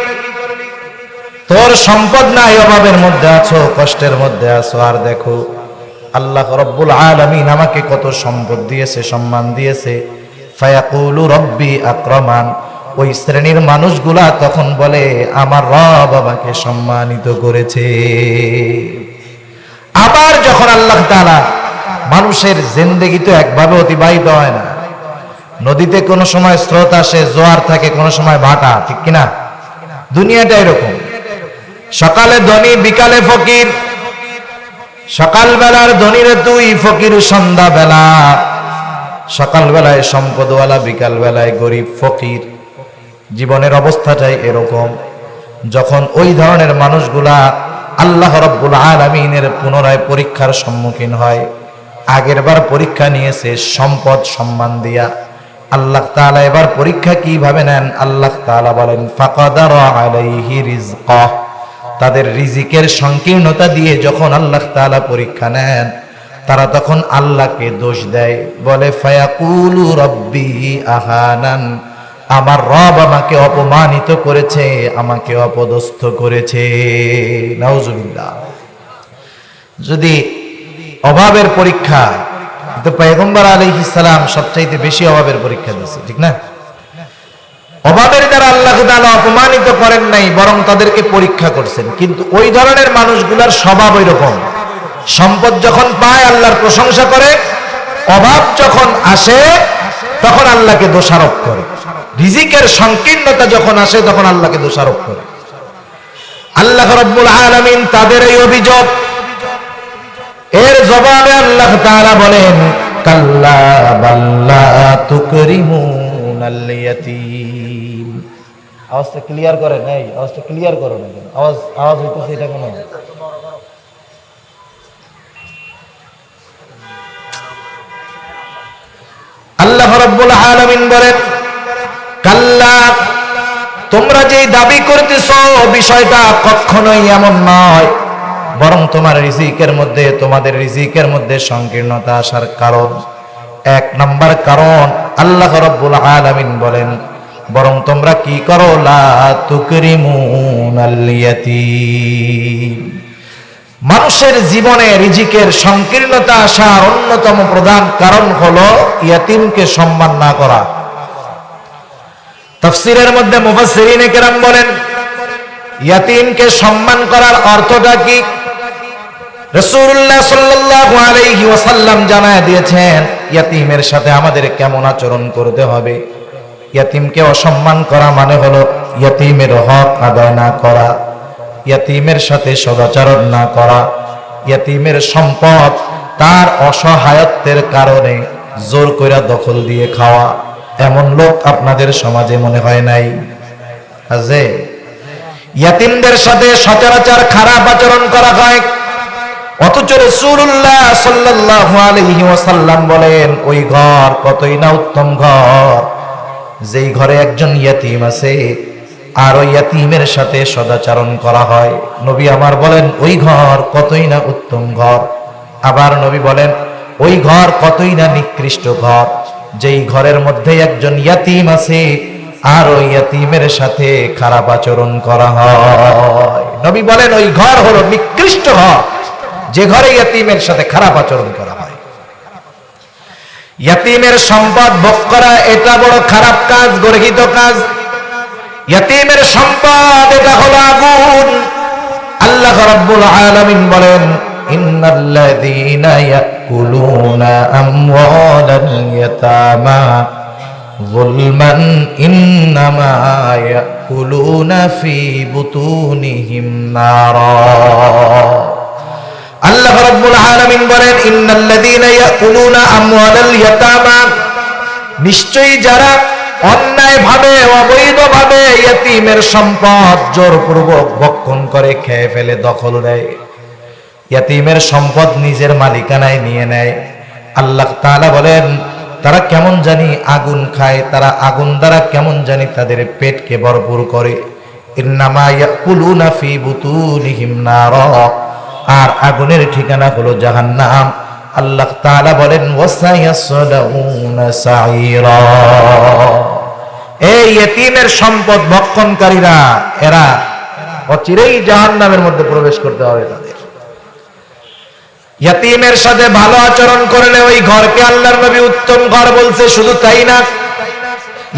তোর সম্পদ নাই, অভাবের মধ্যে আছো, কষ্টের মধ্যে আছো, আর দেখো আল্লাহ রাব্বুল আলামিন আমাকে কত সম্পদ দিয়েছে, সম্মান দিয়েছে। ফায়াকুলু রাব্বি আকরামান। ওই শ্রেণীর মানুষগুলা তখন বলে আমার রব আমাকে সম্মানিত করেছে। আবার যখন আল্লাহ তাআলা, মানুষের জিন্দেগি তো একভাবে অতিবাহিত হয় না, নদীতে কোনো সময় স্রোত আসে, জোয়ার থাকে, কোনো সময় ভাটা, ঠিক কিনা? দুনিয়াটা এরকম, সকালে ধনী, বিকালে ফকির। সকালবেলার ধনীরে তুই, ফকির সন্ধ্যাবেলা। সকালবেলায় সম্পদওয়ালা, বিকাল বেলায় গরিব ফকির। জীবনের অবস্থাটাই এরকম। যখন ওই ধরনের মানুষগুলা আল্লাহ রাব্বুল আলামিনের পুনরায় পরীক্ষার সম্মুখীন হয়, আগেরবার পরীক্ষা নিয়েছে সম্পদ সম্মান দিয়া, আল্লাহ তাআলা এবার পরীক্ষা কিভাবে নেন? আল্লাহ তাআলা বলেন, ফাকাদারা আলাইহি রিজকা। তাদের রিজিকের সংকীর্ণতা দিয়ে যখন আল্লাহ তাআলা পরীক্ষা নেন, তারা তখন আল্লাহকে দোষ দেয়, বলে ফায়াকুলু রাব্বি আহানান, আমার রব আমাকে অপমানিত করেছে, আমাকে অপদস্থ করেছে। নাউজুবিল্লাহ। যদি অভাবের পরীক্ষা, তো পয়গম্বর আলাইহিস সালাম সবচাইতে বেশি অভাবের পরীক্ষা দিয়েছে, ঠিক না? অভাবের দ্বারা আল্লাহ তাআলা অপমানিত করেন নাই, বরং তাদেরকে পরীক্ষা করছেন। কিন্তু ওই ধরনের মানুষগুলোর স্বভাব ওই রকম, সম্পদ যখন পায় আল্লাহর প্রশংসা করে, অভাব যখন আসে তখন আল্লাহকে দোষারোপ করে, রিজিকের সংকীর্ণতা যখন আসে তখন আল্লাহকে দোষারোপ করে। আল্লাহ রাব্বুল আলামিন তাদের এই অভিযোগ এর জবাবে আল্লাহ তাআলা বলেন, কাল্লা বাল্লা তুকরিমুনাল ইয়াতীম। আওয়াজটা ক্লিয়ার করেন, এই আওয়াজটা ক্লিয়ার করো না কেন? আওয়াজ হইতেছে এটা কেন? আল্লাহ রাব্বুল আলামিন বলেন, কাল্লা, তোমরা যেই দাবি করতেছো বিষয়টা কখনোই এমন নয়, বরং তোমাদের রিজিকের মধ্যে সংকীর্ণতা আসার কারণ, এক নাম্বার কারণ আল্লাহ রাব্বুল আলামিন বলেন, বরং তোমরা কি করো, লা তুকরিমুনাল ইয়াতীম। মানুষের জীবনে রিজিকের সংকীর্ণতা আসার অন্যতম প্রধান কারণ হলো ইয়াতীমকে সম্মান না করা। তাফসীরের মধ্যে মুফাসসিরিনে কেরাম বলেন, ইয়াতীমকে সম্মান করার অর্থটা কি? রাসূলুল্লাহ সাল্লাল্লাহু আলাইহি ওয়াসাল্লাম জানায় দিয়েছেন ইয়াতীমের সাথে আমাদের কেমন আচরণ করতে হবে। ইয়াতীমকে অসম্মান করা মানে হলো ইয়াতীমের হক আদায় না করা, ইয়াতীমের সাথে সদাচরণ না করা, ইয়াতীমের সম্পদ তার অসহায়ত্বের কারণে জোর কইরা দখল দিয়ে খাওয়া। এমন লোক আপনাদের সমাজে মনে হয় নাই? আছে। ইয়াতীমদের সাথে সচরাচর খারাপ আচরণ করা হয়, অথচ রাসূলুল্লাহ সাল্লাল্লাহু আলাইহি ওয়াসাল্লাম বলেন, ওই ঘর কতই না উত্তম ঘর যেই ঘরে একজন ইয়াতীম আছে আর ওই ইয়াতীমের সাথে সদাচরণ করা হয়। নবী আমার বলেন, ওই ঘর কতই না উত্তম ঘর। আবার নবী বলেন, ওই ঘর কতই না নিকৃষ্ট ঘর যেই ঘরের মধ্যে একজন ইয়াতীম আছে আর ওই ইয়াতীমের সাথে খারাপ আচরণ করা হয়। নবী বলেন, ওই ঘর হলো নিকৃষ্ট ঘর যে ঘরে ইয়াতীমের সাথে খারাপ আচরণ করা হয়। ইয়াতীমের সম্পদ ভোগ করা এটা বড় খারাপ কাজ, গর্হিত কাজ। ইয়াতীমের সম্পদ এটা হলো আগুন। আল্লাহ রাব্বুল আলামিন বলেন, ইন্নাল্লাযীনা ইয়াকুলুনা আমওয়ালাল ইয়াতামা যুলমান ইন্নামা ইয়াকুলুনা ফি বুতুনিহিম নারা। আল্লাহ রাব্বুল আলামিন বলেন, ইন্নাল্লাযীনা ইয়াকুলুনা আমওয়ালাল ইয়াতামা, নিশ্চয়ই যারা অন্যায়ভাবে অবৈধভাবে ইয়াতীমের সম্পদ জোরপূর্বক ভক্ষণ করে, খেয়ে ফেলে, দখল দেয়, ইয়াতীমের সম্পদ নিজের মালিকানায় নিয়ে নেয়, আল্লাহ তাআলা বলেন তারা কেমন জানি আগুন খায়, তারা আগুন দ্বারা কেমন জানি তাদের পেটকে ভরপুর করে। ইন্নামা ইয়াকুলুনা ফি বুতুনিহিম নারা, আর আগুনের ঠিকানা হলো জাহান্নাম। আল্লাহ তাআলা বলেন, ওয়াসায়াসলাউনা সাইরা। এই ইয়াতীমের সম্পদ ভক্ষণকারীরা এরা অচিরেই জাহান্নামের মধ্যে প্রবেশ করতে হবে তাদের। ইয়াতীমের সাথে ভালো আচরণ করলে ওই ঘরকে আল্লাহর নবী উত্তম ঘর বলছে। শুধু তাই না,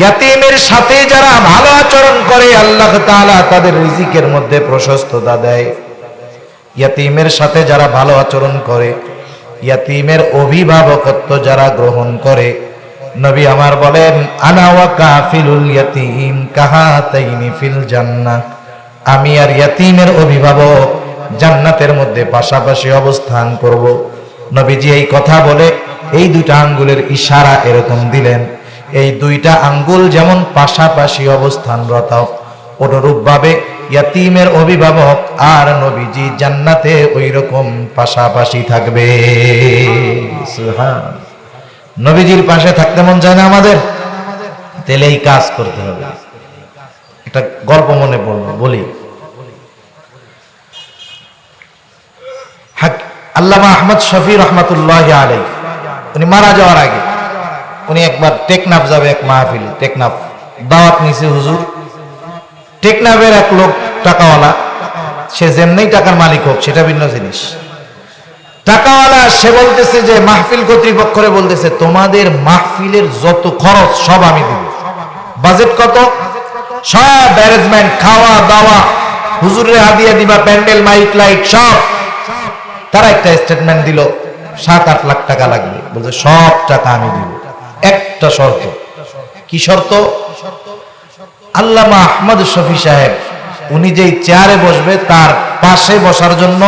ইয়াতীমের সাথে যারা ভালো আচরণ করে আল্লাহ তাআলা তাদের রিজিকের মধ্যে প্রশস্ততা দেয়। ইয়াতীমের সাথে যারা ভালো আচরণ করে, ইয়াতীমের অভিভাবকত্ব যারা গ্রহণ করে, নবী আমার বলেন, আনা ওয়া কাফিলুল ইয়াতীম কাহাতাইনি ফিল জান্নাহ, আমি আর ইয়াতীমের অভিভাবক জান্নাতের মধ্যে পাশাপাশি অবস্থান করব। নবীজি এই কথা বলে এই দুইটা আঙ্গুলের ইশারা এরকম দিলেন, এই দুইটা আঙ্গুল যেমন পাশাপাশি অবস্থানরত, অনুরূপভাবে ইয়াতীমের অভিভাবক আর নবীজি জান্নাতে ওই রকম পাশাপাশি থাকবে। সুবহান। নবীজির পাশে থাকতে মন চায় না আমাদের? তাহলে এই কাজ করতে হবে। একটা গল্প মনে পড়লো, বলি। আল্লামা আহমদ শফি রহমাতুল্লাহ আলাইহি, উনি মারা যাওয়ার আগে উনি একবার টেকনাফ যাবে এক মাহফিলে। টেকনাফ দাওয়াত নিছে হুজুর। টেকনাফের এক লোক টাকাওয়ালা, সে যেমনি টাকার মালিক হোক সেটা ভিন্ন জিনিস। টাকাওয়ালা সে বলতেছে যে মাহফিল কর্তৃপক্ষরে বলতেছে তোমাদের মাহফিলের যত খরচ সব আমি দিব। বাজেট কত? সব অ্যারেঞ্জমেন্ট, খাওয়া দাওয়া, হুজুরের হাদিয়া দিবা, প্যান্ডেল, মাইক, লাইট সব। তারা একটা স্টেটমেন্ট দিল 7-8 লাখ টাকা লাগবে। বলছে সব টাকা আমি দিব, একটা শর্ত। কি শর্ত? আল্লামা আহমদ শফি সাহেব উনি যেই চেয়ারে বসবে তার পাশে বসার জন্য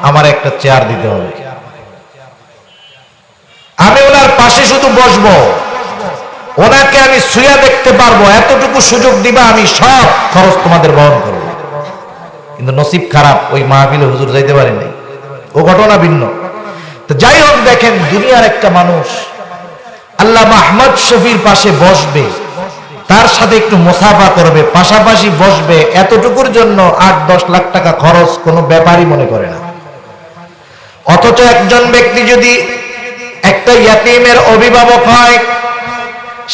আমার একটা চেয়ার দিতে হবে। আমি ওনার পাশে শুধু বসবো, ওনাকে আমি শুয়ে দেখতে পারবো, এতটুকু সুযোগ দিবা, আমি সব খরচ তোমাদের বহন করব। কিন্তু নসিব খারাপ, ওই মাহফিলে হুজুর যাইতে পারেনি, ও ঘটনা ভিন্ন। তো যাই হোক, দেখেন দুনিয়ার একটা মানুষ আল্লামা আহমদ শফির পাশে বসবে, তার সাথে একটু মুসাফা করবে, পাশাপাশি বসবে, এতটুকুর জন্য 8-10 লাখ টাকা খরচ কোনো ব্যাপারই মনে করে না। অথচ একজন ব্যক্তি যদি একটা ইয়াতীমের অভিভাবক হয়,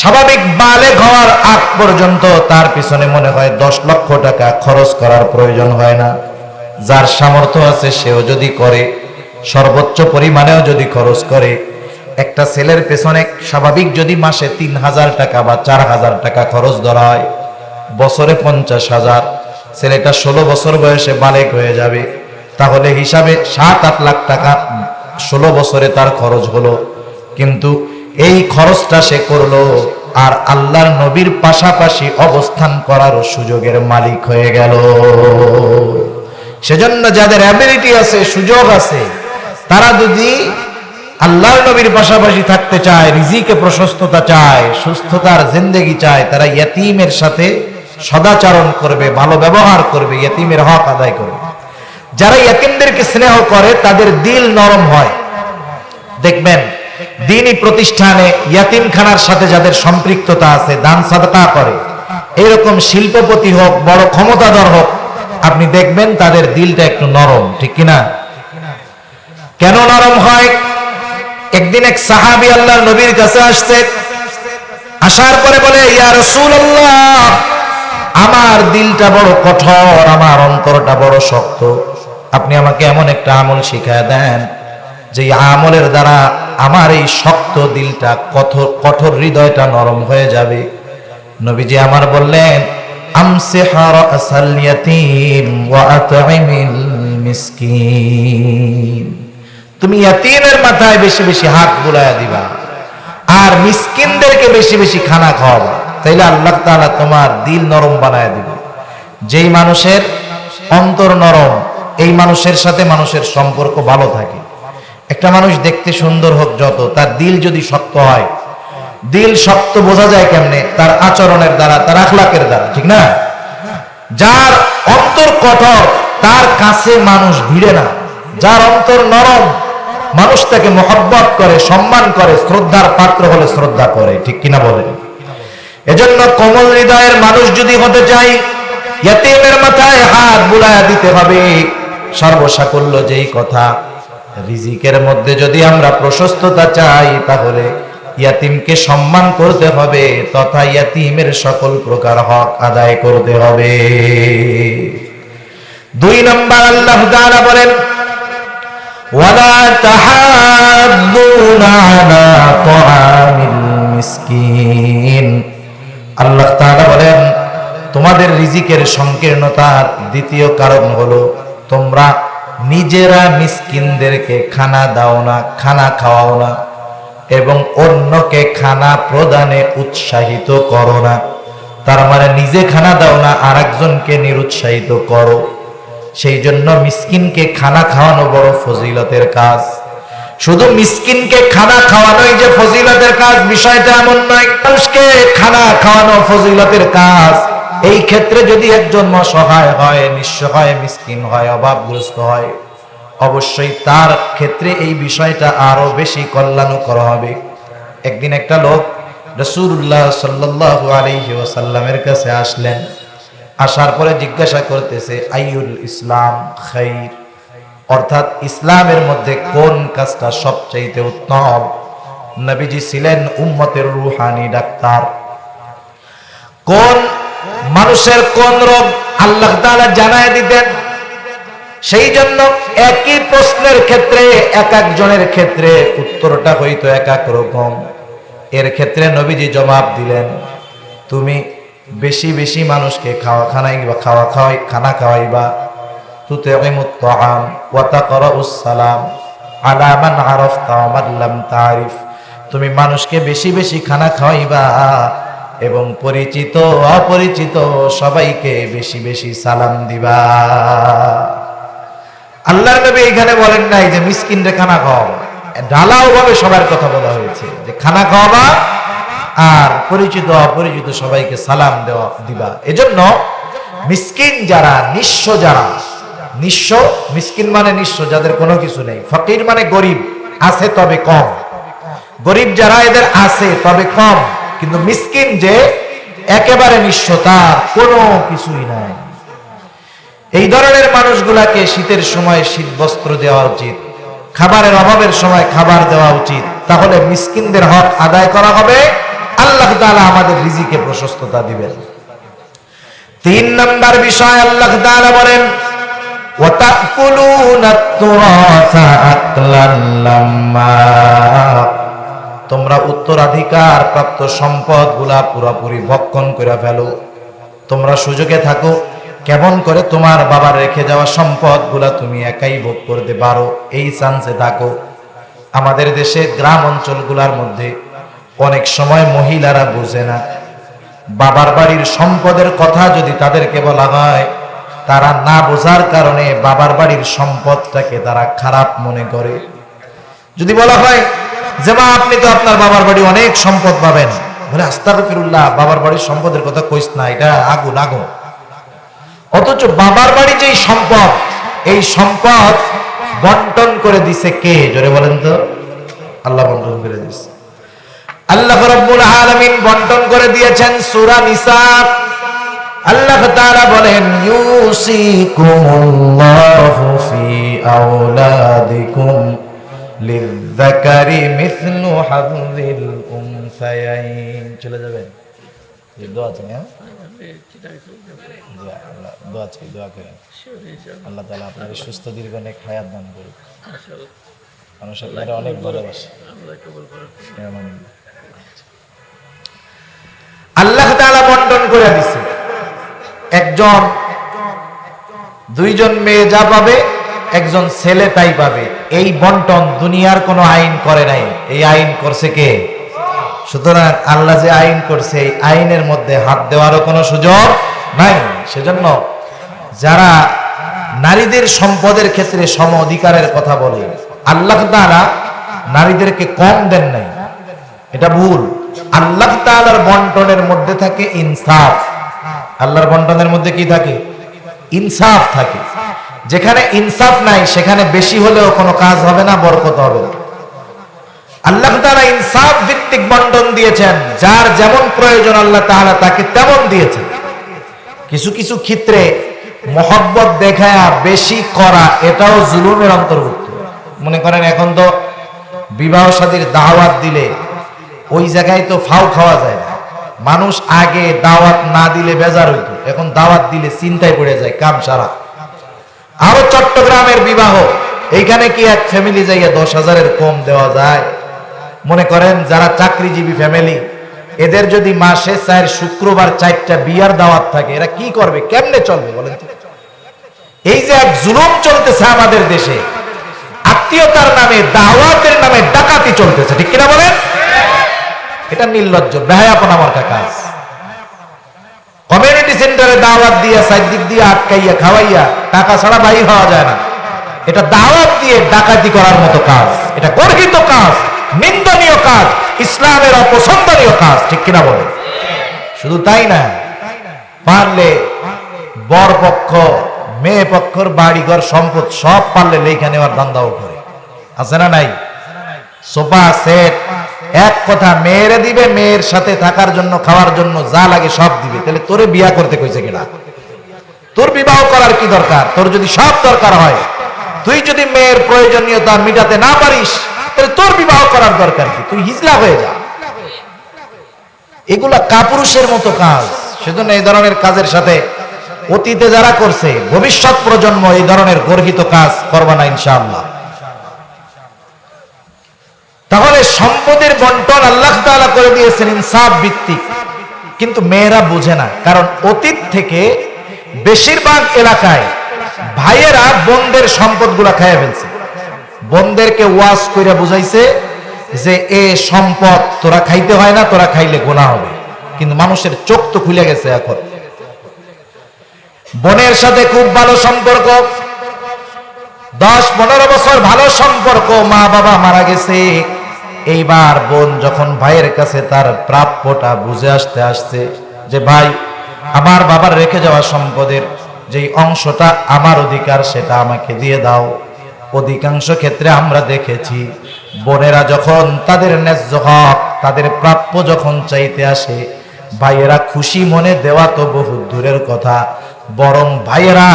স্বাভাবিক বালেগ হওয়ার আগ পর্যন্ত তার পিছনে মনে হয় 10 লক্ষ টাকা খরচ করার প্রয়োজন হয় না। যার সামর্থ্য আছে সেও যদি করে, সর্বোচ্চ পরিমাণেও যদি খরচ করে, একটা ছেলের পেছনে স্বাভাবিক যদি মাসে 3000 টাকা বা 4000 টাকা খরচ ধরা হয়, বছরে 50,000, ছেলেটা 16 বছর বয়সে বালেগ হয়ে যাবে, তাহলে হিসাবে 7-8 লাখ টাকা 16 বছরে তার খরচ হলো। কিন্তু এই খরচটা সে করলো আর আল্লাহর নবীর পাশাপাশি অবস্থান করার সুযোগের মালিক হয়ে গেল। সেজন্য যাদের অ্যাবিলিটি আছে, সুযোগ আছে, তারা যদি আল্লাহর নবীর পাশাপাশি থাকতে চায়, রিজিকে প্রশস্ততা চায়, সুস্থতার জিন্দেগি চায়, তারা ইয়াতীমের সাথে সদাচরণ করবে, ভালো ব্যবহার করবে, ইয়াতীমের হক আদায় করবে। যারা ইয়াতীমদেরকে স্নেহ করে তাদের দিল নরম হয়। দেখবেন দ্বীনি প্রতিষ্ঠানে ইয়াতীমখানার সাথে যাদের সম্পৃক্ততা আছে, দান সাদকা করে, এরকম শিল্পপতি হোক, বড় ক্ষমতাধর হোক, আপনি দেখবেন তাদের দিলটা একটু নরম, ঠিক কিনা? কেন নরম হয়? একদিন এক সাহাবী আল্লাহর নবীর কাছে আসছে, আসার পরে বলে, ইয়া রাসূলুল্লাহ, আমার দিলটা বড় কঠোর, আমার অন্তরটা বড় শক্ত, আপনি আমাকে এমন একটা আমল শিখায় দেন যে আমলের দ্বারা আমার এই শক্ত দিলটা, কঠোর হৃদয়টা নরম হয়ে যাবে। নবীজি আমার বললেন, আমসিহ রাসাল ইয়াতীম ওয়া আত'ইমিল মিসকিন, তুমি ইয়াতীমের মাথায় বেশি বেশি হাত বুলায়া দিবা আর মিসকিনদেরকে বেশি বেশি খানা খাওয়াবা, তাইলে আল্লাহ তাআলা তোমার দিল নরম বানায় দিবে। যেই মানুষের অন্তর নরম, এই মানুষের সাথে মানুষের সম্পর্ক ভালো থাকে। একটা মানুষ দেখতে সুন্দর হোক যত, তার দিল যদি শক্ত হয়, দিল শক্ত বোঝা যায় কেমনে? তার আচরণের দ্বারা, তার আখলাকের দ্বারা, ঠিক না? যার অন্তর কঠোর তার কাছে মানুষ ভিড়ে না, যার অন্তর নরম মানুষ তাকে মহব্বত করে, সম্মান করে, শ্রদ্ধার পাত্র হলে শ্রদ্ধা করে, ঠিক কিনা বলেন? এজন্য কোমল হৃদয়ের মানুষ যদি হতে চাই, ইয়াতীমের মাথায় হাত বুলায়া দিতে হবে। সর্বসাকল্য যেই কথা, রিজিকের মধ্যে যদি আমরা প্রশস্ততা চাই, তাহলে ইয়াতীমকে সম্মান করতে হবে, তথা ইয়াতীমের সকল প্রকার হক আদায় করতে হবে। 2 নম্বর, আল্লাহ তাআলা বলেন, ওয়ালা তাহাদ্দুনা আলা তাআমিল মিসকিন। আল্লাহ তাআলা বলেন, তোমাদের রিজিকের সংকীর্ণতার দ্বিতীয় কারণ হলো তোমরা নিজেরা মিসকিনদেরকে খানা দাও না, খানা খাওয়াও না, এবং অন্যকে খানা প্রদানে উৎসাহিত করো না। তার মানে নিজে খানা দাও না, আরেকজনকে নিরুৎসাহিত করো। সেই জন্য মিসকিনকে খানা খাওয়ানো বড় ফজিলতের কাজ। শুধু মিসকিনকে খানা খাওয়ানোই যে ফজিলতের কাজ, বিষয়টা এমন নয়। মানুষকে খানা খাওয়ানো ফজিলতের কাজ। এই ক্ষেত্রে যদি একজন অসহায় হয়, নিঃস্ব হয়, মিসকিন হয়, অভাবগ্রস্ত হয়, অবশ্যই তার ক্ষেত্রে এই বিষয়টা আরো বেশি কল্যাণকর হবে। একদিন একটা লোক রাসূলুল্লাহ সাল্লাল্লাহু আলাইহি ওয়াসাল্লামের কাছে আসলেন। আসার পরে জিজ্ঞাসা করতেছে, আইয়ুল ইসলাম খাইর, অর্থাৎ ইসলামের মধ্যে কোন কাজটা সবচাইতে উত্তম? নবীজি ছিলেন উম্মতের রূহানি ডাক্তার। কোন মানুষের কোন রোগ আল্লাহ তাআলা জানায় দিতেন, সেই জন্য একই প্রশ্নের ক্ষেত্রে এক একজনের ক্ষেত্রে উত্তরটা হয়তো এক এক রকম। এর ক্ষেত্রে নবীজি জবাব দিলেন, তুমি বেশি বেশি মানুষকে খানা খাওয়াইবা, তুতিমুত তাআম ওয়া তাকরাউস সালাম আলা মান আরাফতা ওয়া মান লাম তারিফ। তুমি মানুষকে বেশি বেশি খানা খাওয়াইবা এবং পরিচিত অপরিচিত সবাইকে বেশি বেশি সালাম দিবা। আল্লাহর নবী এখানে বলেন নাই যে মিসকিনরে খানা খাওয়াবা, ঢালাও ভাবে সবার কথা বলা হয়েছে যে খানা খাওয়াবা আর পরিচিত অপরিচিত সবাইকে সালাম দিবা। এজন্য মিসকিন যারা, নিঃস্ব যারা, নিঃস্ব মিসকিন মানে নিঃস্ব, যাদের কোনো কিছু নেই। ফকির মানে গরিব, আছে তবে কম। গরিব যারা এদের আছে তবে কম, কিন্তু মিসকিন যে একেবারে নিঃস্ব, তার কোনো কিছুই নাই। এই ধরনের মানুষগুলাকে শীতের সময় শীত বস্ত্র দেওয়া উচিত, খাবারের অভাবের সময় খাবার দেওয়া উচিত। তাহলে মিসকিনদের হক আদায় করা হবে, আল্লাহ তাআলা আমাদের রিজিকে প্রশস্ততা দিবেন। 3 নাম্বার বিষয় আল্লাহ তাআলা বলেন, ওয়া তাকুলুনাত তুরাসা আকলান লাম্মা। তোমরা উত্তরাধিকার প্রাপ্ত সম্পদগুলা পুরোপুরি ভক্ষণ করে ফেলো। তোমরা সুযোগে থাকো কেমন করে তোমার বাবার রেখে যাওয়া সম্পদগুলা তুমি একাই ভোগ করতে পারো, এই চান্সে থাকো। আমাদের দেশে গ্রাম অঞ্চলগুলোর মধ্যে অনেক সময় মহিলারা বুঝে না, বাবার বাড়ির সম্পদের কথা যদি তাদেরকে বলা হয়, তারা না বোঝার কারণে বাবার বাড়ির সম্পদটাকে তারা খারাপ মনে করে। যদি বলা হয় যে মা আপনি তো আপনার বাবার বাড়ি অনেক সম্পদ পাবেন, বলে আস্তাগফিরুল্লাহ, বাবার বাড়ির সম্পদের কথা কইস না, এটা আগুন আগুন। অথচ বাবার বাড়ি যেই সম্পদ, এই সম্পদ বন্টন করে দিছে কে? জোরে বলেন তো। আল্লাহ বন্টন করে দিয়েছে। আল্লাহ রাব্বুল আলামিন বন্টন করে দিয়েছেন সূরা নিসা। আল্লাহ তাআলা বলেন, ইউসিকুমুল্লাহু ফি আওলাদিকুম লিযযাকারি মিসলু হাযিল উনসায়াইন। চলে যাবেন, দোয়া আছে না? দোয়া চাই, দোয়া করেন আল্লাহ তাআলা আপনাকে সুস্থ দীর্ঘ নেক হায়াত দান করুন। মানুষ আপনারা অনেক ভালোবাসে। আল্লাহ তাআলা বন্টন করে দিছে। একজন, দুইজন মেয়ে যা পাবে, একজন ছেলে তাই পাবে। এই বন্টন দুনিয়ার কোনো আইন করে নাই, এই আইন করছে কে? সুতরাং আল্লাহ যে আইন করছে, এই আইনের মধ্যে হাত দেওয়ারও কোনো সুযোগ নাই। সেজন্য যারা নারীদের সম্পদের ক্ষেত্রে সম অধিকারের কথা বলে, আল্লাহ তাআলা নারীদেরকে কম দেন নাই, এটা ভুল। আল্লাহ তাআলার বন্টনের মধ্যে থাকে ইনসাফ। আল্লাহর বন্টনের মধ্যে কি থাকে? ইনসাফ থাকে। যেখানে ইনসাফ নাই সেখানে বেশি হলেও কোনো কাজ হবে না, বরকত হবে না। আল্লাহ তাআলা ইনসাফ ভিত্তিক বন্টন দিয়েছেন, যার যেমন প্রয়োজন আল্লাহ তাআলা তাকে তেমন দিয়েছেন। কিছু কিছু ক্ষেত্রে মহব্বত দেখায়া বেশি করা, এটাও জুলুমের অন্তর্ভুক্ত। মনে করেন এখন তো বিবাহ শাদীর দাওয়াত দিলে ওই জায়গায় তো ফাও খাওয়া যায় না। মানুষ আগে দাওয়াত না দিলে বেজার হইতো, এখন দাওয়াত দিলে চিন্তায় পড়ে যায়, কাম সারা। আরো চট্টগ্রামের বিবাহ, এইখানে কি এক ফ্যামিলি যাইয়া 10,000-এর কম দেওয়া যায়? মনে করেন যারা চাকরিজীবী ফ্যামিলি, এদের যদি মাসে 4 শুক্রবার 4টা বিয়ার দাওয়াত থাকে, এরা কি করবে, কেমনে চলবে বলেন তো? এই যে এক জুলুম চলতেছে আমাদের দেশে, আত্মীয়তার নামে, দাওয়াতের নামে ডাকাতি চলতেছে, ঠিক কিনা বলেন? এটা নির্লজ্জ, বেহায়াপনা মার্কা কাজ। কমিউনিটি সেন্টারে দাওয়াত দিয়ে সাইদিক দিয়ে আটকাইয়া খাওয়াইয়া টাকা ছাড়া বাইর হওয়া যায় না। এটা দাওয়াত দিয়ে ডাকাতি করার মতো কাজ, এটা গর্হিত কাজ, নিন্দনীয় কাজ, ইসলামের অপছন্দনীয় কাজ, ঠিক কিনা বলে? শুধু তাই না, পারলে বর পক্ষ মেয়ে পক্ষর বাড়িঘর সম্পদ সব পারলে লেখা নেওয়ার ধান্দাও করে, আছে না নাই? সোফা সেট, এক কথা মেয়েরে দিবে, মেয়ের সাথে থাকার জন্য, খাওয়ার জন্য যা লাগে সব দিবে। তাহলে তোরে বিয়া করতে কইছে কেনা? তোর বিবাহ করার কি দরকার? তোর যদি সব দরকার হয়, তুই যদি মেয়ের প্রয়োজনীয়তা মিটাতে না পারিস, তাহলে তোর বিবাহ করার দরকার কি? তুই হিজলা হয়ে যা। এগুলা কাপুরুষের মতো কাজ। সেজন্য এই ধরনের কাজের সাথে অতীতে যারা করছে ভবিষ্যৎ প্রজন্ম এই ধরনের গর্হিত কাজ করবে না ইনশাআল্লাহ। তাহলে সম্পদের বন্টন আল্লাহ তাআলা করে দিয়েছেন ইনসাফ ভিত্তিক, কিন্তু মেয়েরা বুঝে না। কারণ অতীত থেকে বেশিরভাগ এলাকায় ভাইয়েরা বোনদের সম্পদগুলা খাইয়া ফেলছে। বোনদেরকে ওয়াজ কইরা বুঝাইছে যে এ সম্পদ তোরা খাইতে হয় না, তোরা খাইলে গুনাহ হবে। কিন্তু মানুষের চোখ তো খুলে গেছে। এখন বোনের সাথে খুব ভালো সম্পর্ক, 10-15 বছর ভালো সম্পর্ক, মা বাবা মারা গেছে। এইবার বোন যখন ভাইয়ের কাছে তার প্রাপ্যটা বুঝে আসছে যে ভাই আমার বাবার রেখে যাওয়া সম্পদের যেই অংশটা আমার অধিকার সেটা আমাকে দিয়ে দাও। অধিকাংশ ক্ষেত্রে আমরা দেখেছি বোনেরা যখন তাদের ন্যায্য হক, তাদের প্রাপ্য যখন চাইতে আসে, ভাইয়েরা খুশি মনে দেওয়া তো বহু দূরের কথা, বরং ভাইয়েরা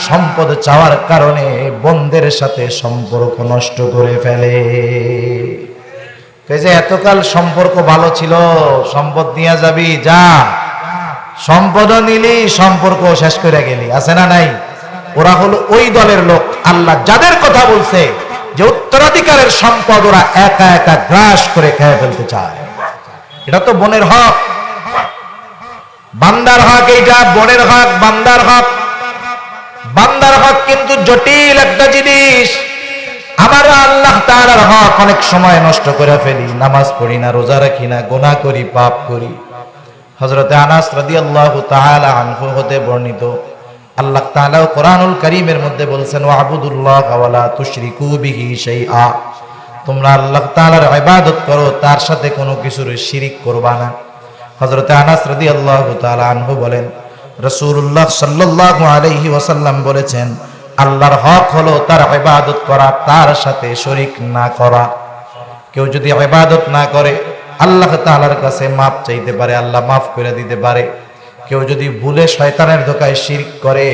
সম্পদ চাওয়ার কারণে বোনদের সাথে সম্পর্ক নষ্ট করে ফেলে। যে এতকাল সম্পর্ক ভালো ছিল, সম্পদ নিয়ে যাবি, যা সম্পদ নিলি, সম্পর্ক শেষ করে গেলি, আছে না নাই? ওরা হলো ওই দলের লোক আল্লাহ যাদের কথা বলছে যে উত্তরাধিকারের সম্পদ ওরা একা একা গ্রাস করে খেয়ে ফেলতে চায়। এটা তো বোনের হক, বান্দার হক, এইটা বোনের হক, বান্দার হক। বান্দার হক কিন্তু জটিল একটা জিনিস। আমরা আল্লাহ তাআলার হক অনেক সময় নষ্ট করে ফেলি, নামাজ পড়ি না, রোজা রাখি না, গুনাহ করি, পাপ করি। হযরতে আনাস রাদিয়াল্লাহু তাআলা আনহু হতে বর্ণিত, আল্লাহ তাআলা কোরআনুল কারীমের মধ্যে বলছেন ওয়াবুদুল্লাহ ওয়া লা তুশরিকু বিহি শাইআ, তোমরা আল্লাহ তাআলার ইবাদত করো, তার সাথে কোনো কিছুর শিরিক করবা না। হযরতে আনাস রাদিয়াল্লাহু তাআলা আনহু বলেন রাসূলুল্লাহ সাল্লাল্লাহু আলাইহি ওয়াসাল্লাম বলেছেন আল্লাহর হক হলো তার ইবাদত করা, তার সাথে শরীক না করা। কেউ যদি ইবাদত না করে আল্লাহ তাআলার কাছে মাফ চাইতে পারে, আল্লাহ মাফ করে দিতে পারে। কেউ যদি ভুলে শয়তানের ধোঁকায় শিরক করে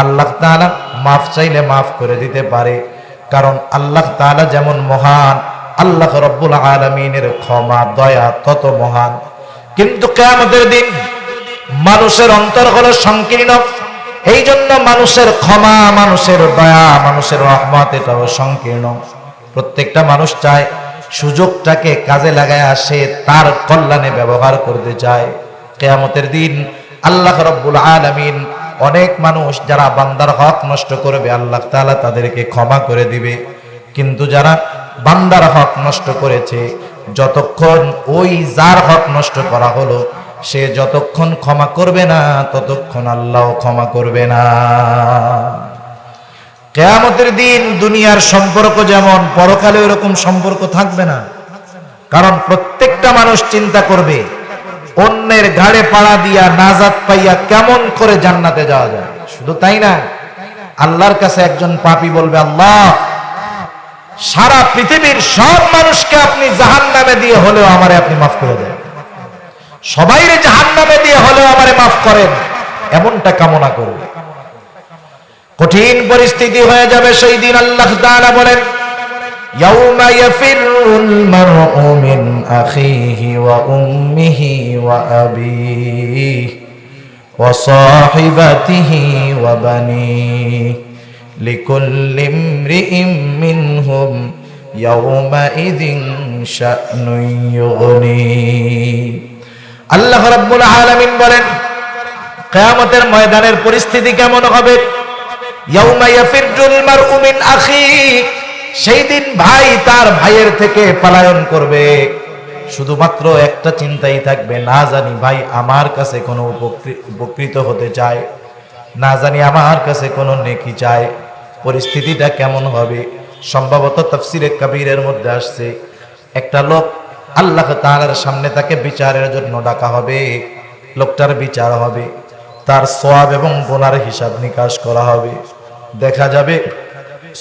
আল্লাহ তাআলা মাফ চাইলে মাফ করে দিতে পারে। কারণ আল্লাহ তাআলা যেমন মহান, আল্লাহ রাব্বুল আলামিনের ক্ষমা দয়া তত মহান। কিন্তু কিয়ামতের দিন মানুষের অন্তর হলো সংকীর্ণ, এই জন্য মানুষের ক্ষমা, মানুষের দয়া, মানুষের রহমত এটাও সংকীর্ণ। প্রত্যেকটা মানুষ চায় সুযোগটাকে কাজে লাগায় আসে, তার কল্যাণে ব্যবহার করতে চায়। কিয়ামতের দিন আল্লাহ রাব্বুল আলামিন অনেক মানুষ যারা বান্দার হক নষ্ট করবে আল্লাহ তাআলা তাদেরকে ক্ষমা করে দিবে। কিন্তু যারা বান্দার হক নষ্ট করেছে, যতক্ষণ ওই যার হক নষ্ট করা হলো সে যতক্ষণ ক্ষমা করবে না ততক্ষণ আল্লাহ ক্ষমা করবে না। কিয়ামতের দিন দুনিয়ার সম্পর্ক যেমন, পরকালে এরকম সম্পর্ক থাকবে না। কারণ প্রত্যেকটা মানুষ চিন্তা করবে অন্যের ঘাড়ে পাড়া দিয়া নাজাত পাইয়া কেমন করে জান্নাতে যাওয়া যায়। শুধু তাই না, আল্লাহর কাছে একজন পাপী বলবে আল্লাহ সারা পৃথিবীর সব মানুষকে আপনি জাহান্নামে দিয়ে হলেও আমারে আপনি মাফ করে দেন, সবাইরে জাহান্নামে দিয়ে হলেও আমারে মাফ করেন, এমনটা কামনা করবে। কঠিন পরিস্থিতি হয়ে যাবে সেই দিন। আল্লাহ তাআলা বলেন ইয়াউমা ইয়াফিরুল মারউ মিন আখিহি ওয়া উম্মিহি ওয়া আবিহি ওয়া সাহিবাতিহি ওয়া বানিহি লিকুল্লি ইমরিইম মিনহুম ইয়াউমা ইযিন শা'নুন ইউগনি। আল্লাহ রাব্বুল আলামিন বলেন কিয়ামতের ময়দানের পরিস্থিতি কেমন হবে। ইয়াউমা ইয়াফিরুল মারউ মিন আখিহি, সেই দিন ভাই তার ভাইয়ের থেকে পলায়ন করবে। শুধুমাত্র একটা চিন্তাই থাকবে, না জানি ভাই আমার কাছে কোনো উপকৃত হতে চায়, না জানি আমার কাছে কোনো নেকি চায়। পরিস্থিতিটা কেমন হবে? সম্ভবত তাফসীরে কাবীরের মধ্যে আসছে একটা লোক আল্লাহ তাআলার সামনে তাকে বিচারের জন্য ডাকা হবে। লোকটার বিচার হবে, তার সওয়াব এবং গুনার হিসাব নিকাশ করা হবে। দেখা যাবে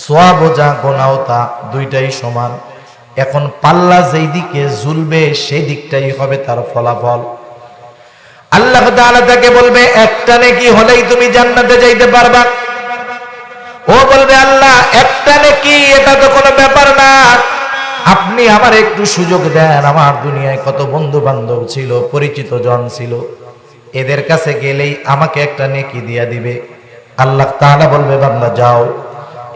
সওয়াব যা গুনাহ তা দুইটাই সমান। এখন পাল্লা যেই দিকে ঝুলবে সেই দিকটাই হবে তার ফলাফল। আল্লাহ তাআলা তাকে বলবে একটা নেকি হলেই তুমি জান্নাতে যাইতে পারবা। ও বলবে আল্লাহ একটা নেকি, এটা তো কোনো ব্যাপার না, আপনি আমার একটু সুযোগ দেন। আমার দুনিয়ায় কত বন্ধু বান্ধব ছিল, পরিচিত জন ছিল, এদের কাছে গেলেই আমাকে একটা নেকি দিয়া দিবে। আল্লাহ তাআলা বলবে, বান্দা যাও।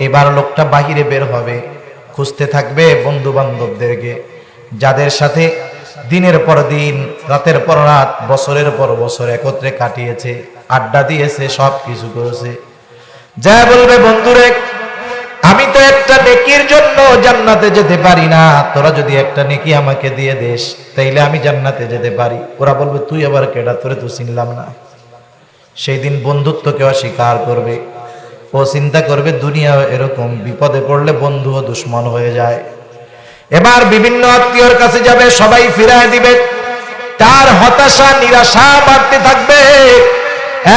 এবার লোকটা বাহিরে বের হবে, খুঁজতে থাকবে বন্ধু বান্ধবদেরকে, যাদের সাথে দিনের পর দিন, রাতের পর রাত, বছরের পর বছর একত্রে কাটিয়েছে, আড্ডা দিয়েছে, সব কিছু করেছে। যা বলবে, বন্ধুরে আমি তো একটা নেকির জন্য জান্নাতে যেতে পারি না, তোরা যদি একটা নেকি আমাকে দিয়ে দেস তাইলে আমি জান্নাতে যেতে পারি। ওরা বলবে, তুই আবার কেডা, তোরে তো চিনলাম না। সেই দিন বন্ধুত্বকে অস্বীকার করবে। ও চিন্তা করবে দুনিয়া এরকম, বিপদে পড়লে বন্ধু ও দুশ্মন হয়ে যায়। এবার বিভিন্ন আত্মীয়র কাছে যাবে, সবাই ফিরায় দিবে, তার হতাশা নিরাশা বাড়তে থাকবে।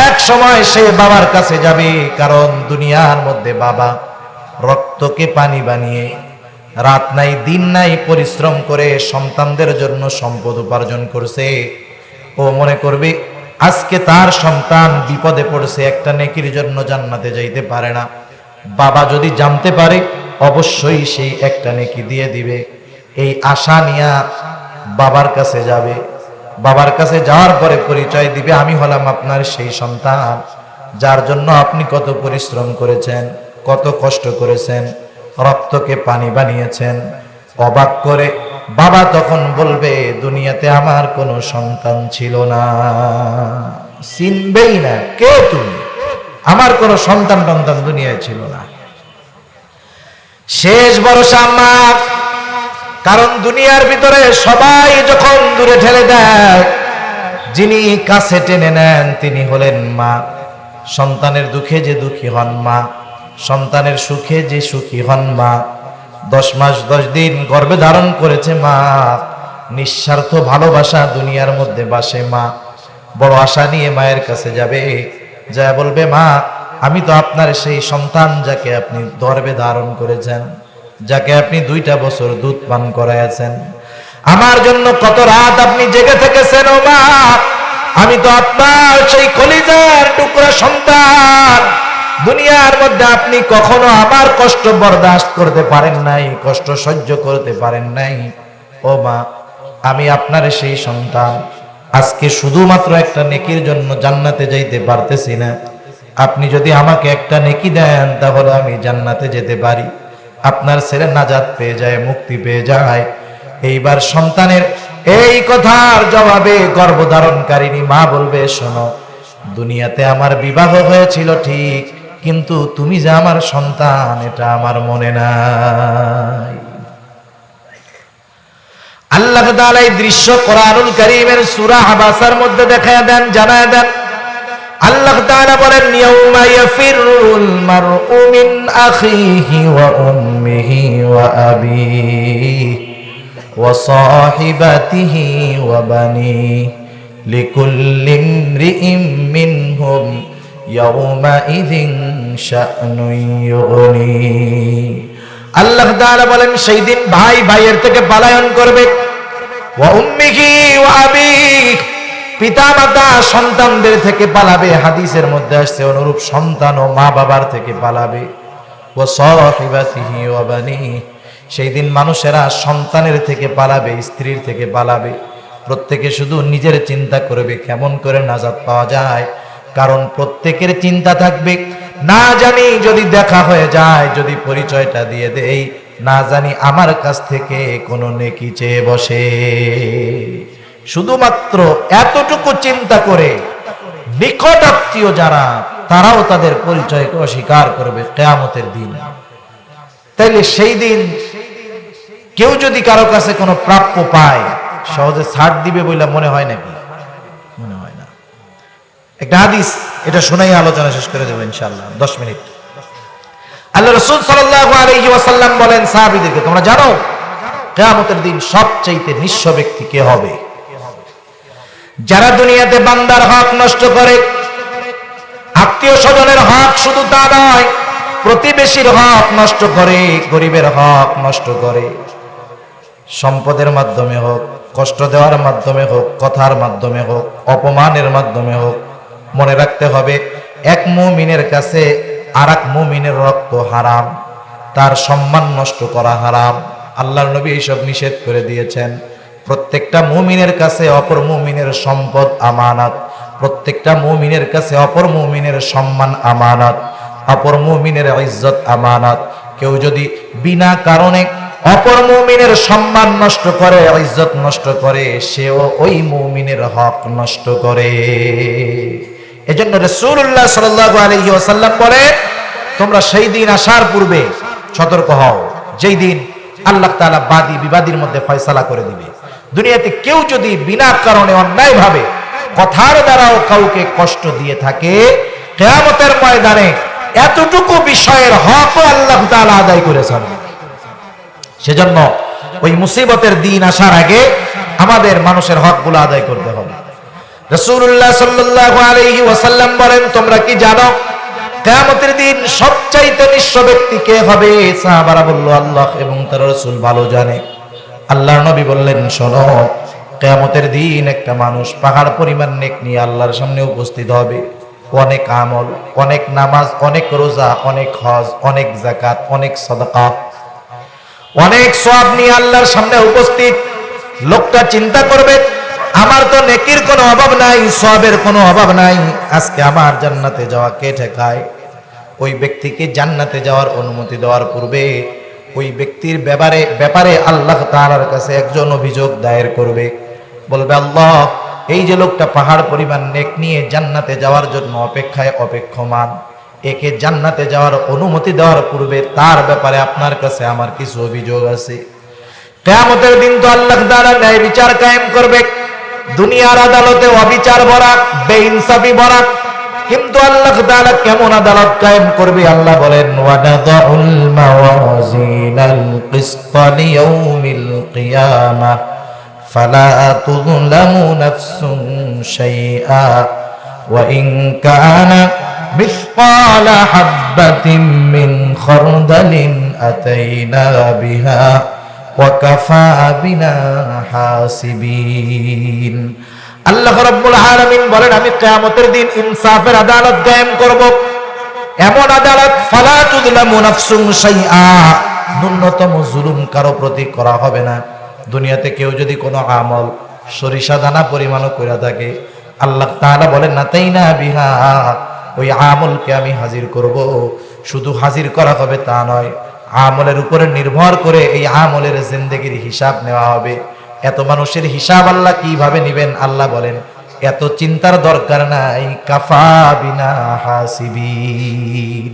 এক সময় সে বাবার কাছে যাবে, কারণ দুনিয়ার মধ্যে বাবা রক্তকে পানি বানিয়ে রাত নাই দিন নাই পরিশ্রম করে সন্তানদের জন্য সম্পদ উপার্জন করছে। ও মনে করবে আজকে তার সন্তান বিপদে পড়েছে, একটা নেকির জন্য জান্নাতে যাইতে পারে না, বাবা যদি জানতে পারে অবশ্যই সেই একটা নেকি দিয়ে দিবে। এই আশা নিয়ে বাবার কাছে যাবে। বাবার কাছে যাওয়ার পরে পরিচয় দিবে, আমি হলাম আপনার সেই সন্তান যার জন্য আপনি কত পরিশ্রম করেছেন, কত কষ্ট করেছেন, রক্তকে পানি বানিয়েছেন। অবাক করে বাবা তখন বলবে, দুনিয়াতে আমার কোনো সন্তান ছিল না। চিনবেই না, কে তুমি? আমার কোনো সন্তান টন্তান দুনিয়ায় ছিল না। শেষ ভরসা মা, কারণ দুনিয়ার ভিতরে সবাই যখন দূরে ঠেলে দেয়, যিনি কাছে টেনে নেন তিনি হলেন মা। সন্তানের দুঃখে যে দুঃখী হন মা, সন্তানের সুখে যে সুখী হন মা। 10 মাস 10 দিন গর্ভে ধারণ করেছে মা, নিঃস্বার্থ ভালোবাসা দুনিয়ার মধ্যে বাসে মা। বড় আশা নিয়ে মায়ের কাছে যাবে, যা বলবে, মা আমি তো আপনার সেই সন্তান যাকে আপনি গর্ভে ধারণ করেছেন, যাকে আপনি 2টা বছর দুধ পান করাইয়াছেন, আমার জন্য কত রাত আপনি জেগে থেকেছেন। ও মা, আমি তো আপনার সেই কলিজার টুকরা সন্তান। দুনিয়ার মধ্যে আপনি কখনো আমার কষ্ট বরদাস্ত করতে পারেন নাই, কষ্ট সহ্য করতে পারেন নাই। ও মা, আমি আপনার সেই সন্তান, আজকে শুধুমাত্র একটা নেকির জন্য জান্নাতে যাইতে পারতেছি না। আপনি যদি আমাকে একটা নেকি দেন তাহলে আমি জান্নাতে যেতে পারি, আপনার ছেলে নাজাত পেয়ে যায়, মুক্তি পেয়ে যায়। এইবার সন্তানের এই কথার জবাবে গর্ভধারণকারিণী মা বলবে, শোনো, দুনিয়াতে আমার বিবাহ হয়েছিল ঠিক, কিন্তু তুমি যে আমার সন্তান এটা আমার মনে নাই। আল্লাহ তাআলা এই দৃশ্য কোরআনুল কারীমের সূরা আবাসার মধ্যে দেখায় দেন, জানায় দেন। আল্লাহ তাআলা বলেন, ইয়াউমা ইয়াফিরুল মারউ মিন আখিহি ওয়া উম্মিহি ওয়া আবিহি ওয়া সাহিবাতিহি ওয়া বানিহি লিকুল্লি ইমরিইম মিনহুম ইয়াউমা ইযিন শা'নুন ইউগনি। আল্লাহ তাআলা বলেন, সেই দিন ভাই ভাইয়ের থেকে পলায়ন করবে। ওয়া উম্মিহি ওয়া আবিহি, পিতা মাতা সন্তানদের থেকে পালাবে। হাদিসের মধ্যে আসছে অনুরূপ সন্তান ও মা বাবার থেকে পালাবে। ওয়া সাহিবাতিহি ওয়া বানিহি, সেই দিন মানুষেরা সন্তানের থেকে পালাবে, স্ত্রীর থেকে পালাবে। প্রত্যেকে শুধু নিজের চিন্তা করবে কেমন করে নাজাত পাওয়া যায়, কারণ প্রত্যেকের চিন্তা থাকবে, না জানি যদি দেখা হয়ে যায়, যদি পরিচয়টা দিয়ে দেই, না জানি আমার কাছ থেকে কোনো নেকি চেয়ে বসে। শুধুমাত্র এতটুকু চিন্তা করে নিকট আত্মীয় যারা, তারাও তাদের পরিচয়কে অস্বীকার করবে কিয়ামতের দিন। তাইলে সেই দিন কেউ যদি কারো কাছে কোনো প্রাপ্য পায়, সহজে ছাড় দিবে বলে মনে হয় নাকি? মনে হয় না। একটা হাদিস, এটা শুনেই আলোচনা শেষ করে দেবো ইনশাআল্লাহ, 10 মিনিট। আল্লাহ রাসূল সাল্লাল্লাহু আলাইহি ওয়াসাল্লাম বলেন সাহাবীদেরকে, তোমরা জানো কিয়ামতের দিন সবচেয়ে নিঃস্ব ব্যক্তি কে হবে? যারা দুনিয়াতে বান্দার হক নষ্ট করে, আত্মীয় স্বজনের হক শুধু তা নয়, প্রতিবেশীর হক নষ্ট করে, গরিবের হক নষ্ট করে, সম্পদের মাধ্যমে হোক, কষ্ট দেওয়ার মাধ্যমে হোক, কথার মাধ্যমে হোক, অপমানের মাধ্যমে হোক। মনে রাখতে হবে, এক মুমিনের কাছে আরেক মুমিনের রক্ত হারাম, তার সম্মান নষ্ট করা হারাম। আল্লাহর নবী এইসব নিষেধ করে দিয়েছেন। প্রত্যেকটা মুমিনের কাছে অপর মুমিনের সম্পদ আমানত, প্রত্যেকটা মুমিনের কাছে অপর মুমিনের সম্মান আমানত, অপর মুমিনের ইজ্জত আমানত। কেউ যদি বিনা কারণে অপর মুমিনের সম্মান নষ্ট করে, ইজ্জত নষ্ট করে, সেও ওই মুমিনের হক নষ্ট করে। এজন্য রাসূলুল্লাহ সাল্লাল্লাহু আলাইহি ওয়াসাল্লাম বলে, তোমরা সেই দিন আসার পূর্বে সতর্ক হও যেই দিন আল্লাহ তাআলা বাদী বিবাদীর মধ্যে ফয়সালা করে দিবে। দুনিয়াতে কেউ যদি বিনা কারণে অন্যায়ভাবে কথার দ্বারাও কাউকে কষ্ট দিয়ে থাকে, কিয়ামতের ময়দানে এতটুকু বিষয়ের হক আল্লাহ তাআলা আদায় করেছেন। সেজন্য ওই মুসিবতের দিন আসার আগে আমাদের মানুষের হকগুলো আদায় করতে হবে। রাসূলুল্লাহ সাল্লাল্লাহু আলাইহি ওয়াসাল্লাম বলেন, তোমরা কি জানো কিয়ামতের দিন সবচাইতে নিঃস্ব ব্যক্তি কে হবে? সাহাবারা বলল, আল্লাহ এবং তার রাসূল ভালো জানে। আল্লাহর নবী বললেন, শোনো, কিয়ামতের দিন একটা মানুষ পাহাড় পরিমাণ নেক নিয়ে আল্লাহর সামনে উপস্থিত হবে। অনেক আমল, অনেক নামাজ, অনেক রোজা, অনেক হজ, অনেক যাকাত, অনেক সাদাকা, অনেক সওয়াব নিয়ে আল্লাহর সামনে উপস্থিত। লোকটা চিন্তা করবে, আমার তো নেকির কোনো অভাব নাই, সওয়াবের কোনো অভাব নাই, আজকে আমার জান্নাতে যাওয়া কে ঠেকায়? ওই ব্যক্তিকে জান্নাতে যাওয়ার অনুমতি দেওয়ার পূর্বে ওই ব্যক্তির ব্যাপারে আল্লাহ তাআলার কাছে একজন অভিযোগ দায়ের করবে। বলবে, আল্লাহ, এই যে লোকটা পাহাড় পরিমাণ নেক নিয়ে জান্নাতে যাওয়ার জন্য অপেক্ষমান, একে জান্নাতে যাওয়ার অনুমতি দেওয়ার পূর্বে তার ব্যাপারে আপনার কাছে আমার কিছু অভিযোগ আছে। কিয়ামতের দিন তো আল্লাহ তাআলা ন্যায় বিচার কায়েম করবে। দুনিয়ার আদালতে অবিচার ভরা, বেইনসাফি ভরা, কিন্তু আল্লাহ তাআলা কেমন আদালত কায়েম করবে? আল্লাহ বলেন, ওয়ানাযাউল মাওয়াজিনাল কিসতা লিয়াউমিল কিয়ামাহ ফালা তুযলামু নাফসুন শাইআ ওয়া ইন কানা মিসকালা হাববাতিন মিন খারদালিন আতাইনা বিহা ওয়া কাফা বিনা হাসিবিন। আল্লাহ রাব্বুল আলামিন বলেন, আমি কিয়ামতের দিন ইনসাফের আদালত কায়েম করব, এমন আদালত ফালা তুযলামু নাফসুন শাইআ, ন্যূনতম জুলুম কারো প্রতি করা হবে না। দুনিয়াতে কেউ যদি কোনো আমল সরিষা দানা পরিমাণও করে থাকে, আল্লাহ তাআলা বলেন, নাতাইনা বিহা, ওই আমলকে আমি হাজির করব। শুধু হাজির করা হবে তা নয়, আমলের উপরে নির্ভর করে এই আমলের জিন্দেগির হিসাব নেওয়া হবে। এত মানুষের হিসাব আল্লাহ কিভাবে নেবেন? আল্লাহ বলেন, এত চিন্তার দরকার নাই, কাফা বিনা হাসিবিন,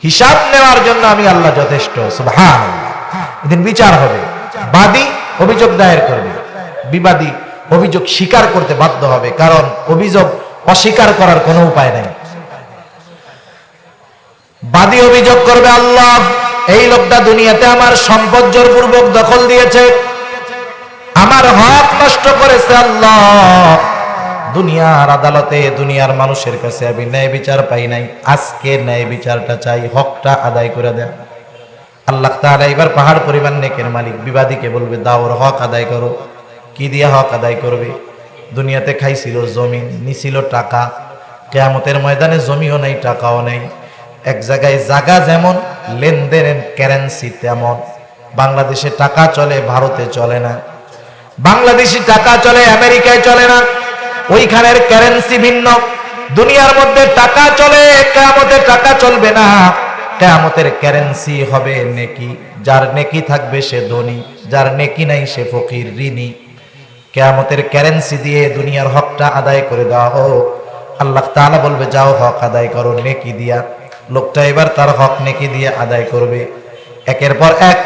হিসাব নেওয়ার জন্য আমি আল্লাহ যথেষ্ট। সুবহানাল্লাহ। এদিন বিচার হবে, বাদী অভিযোগ দায়ের করবে, বিবাদী অভিযোগ স্বীকার করতে বাধ্য হবে, কারণ অভিযোগ অস্বীকার করার কোনো উপায় নাই। বাদী অভিযোগ করবে, আল্লাহ, এই লোকটা দুনিয়াতে আমার সম্পদ জোরপূর্বক দখল দিয়েছে, আমার হক নষ্ট করেছে। আল্লাহ, দুনিয়ার আদালতে দুনিয়ার মানুষের কাছে আমি ন্যায় বিচার পাই নাই, আজকে ন্যায় বিচারটা চাই, হকটা আদায় করে দেন। আল্লাহ তাআলা এবার পাহাড় পরিমাণ নেকের মালিক বিবাদীকে বলবে, দাও, ওর হক আদায় করো। কি দিয়ে হক আদায় করবে? দুনিয়াতে খাইছিল জমি, নিছিল টাকা, কিয়ামতের ময়দানে জমিও নাই, টাকাও নেই। এক জায়গায় জায়গা যেমন, লেনদেনের কারেন্সি তেমন। বাংলাদেশে টাকা চলে, ভারতে চলে না। বাংলাদেশি টাকা চলে, আমেরিকায় চলে না, ওইখানের কারেন্সি ভিন্ন। দুনিয়ার মধ্যে টাকা চলে, কিয়ামতে টাকা চলবে না। কিয়ামতের কারেন্সি হবে নেকি, যার নেকি থাকবে সে ধনী, যার নেকি নাই সে ফকির, ঋণী। কিয়ামতের কারেন্সি দিয়ে দুনিয়ার হকটা আদায় করে দেওয়া হোক। আল্লাহ তাআলা বলবে, যাও হক আদায় করো নেকি দিয়া। লোকটা এবার তার হক নেকি দিয়ে আদায় করবে। একের পর এক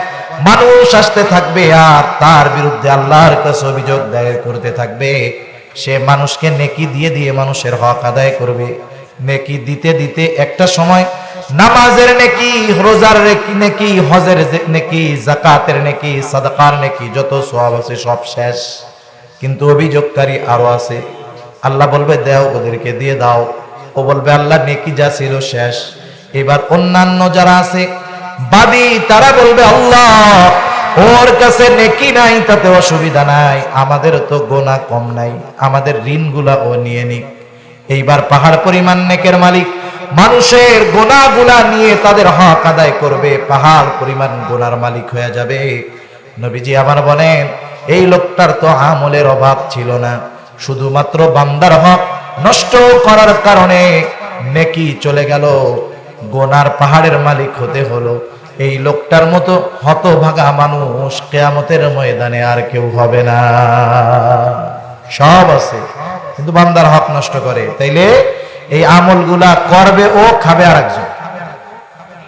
মানুষ আসতে থাকবে আর তার বিরুদ্ধে আল্লাহর কাছে অভিযোগ দায়ের করতে থাকবে। সে মানুষকে নেকি দিয়ে দিয়ে মানুষের হক আদায় করবে। নেকি দিতে দিতে একটা সময় নামাজের নেকি, রোজার নেকি, হজের নেকি, যাকাতের নেকি, সাদাকার নেকি, যত সওয়াব আছে সব শেষ, কিন্তু অভিযোগকারী আরো আছে। আল্লাহ বলবে, দাও, ওদেরকে দিয়ে দাও। ও বলবে, আল্লাহ, নেকি যা ছিল শেষ। এবার অন্যান্য যারা আছে বাদী, তারা বলবে, আল্লাহ, ওর কাছে নেকি নাই, তাতে অসুবিধা নাই, আমাদের তো গোনা কম নাই, আমাদের ঋণগুলা ও নিয়ে নিক। এইবার পাহাড় পরিমাণ নেকের মালিক মানুষের গোনাগুলা নিয়ে তাদের হক আদায় করবে, পাহাড় পরিমাণ গোনার মালিক হয়ে যাবে। নবীজি আবার বলেন, এই লোকটার তো আমলের অভাব ছিল না, শুধুমাত্র বান্দার হক নষ্ট করার কারণে নেকি চলে গেল, গোনার পাহাড়ের মালিক হতে হলো। এই লোকটার মতো হতভাগা মানুষ কিয়ামতের ময়দানে আর কেউ হবে না। সব আছে কিন্তু বান্দার হক নষ্ট করে। তাইলে এই আমলগুলা করবে ও খাবে আরেকজন,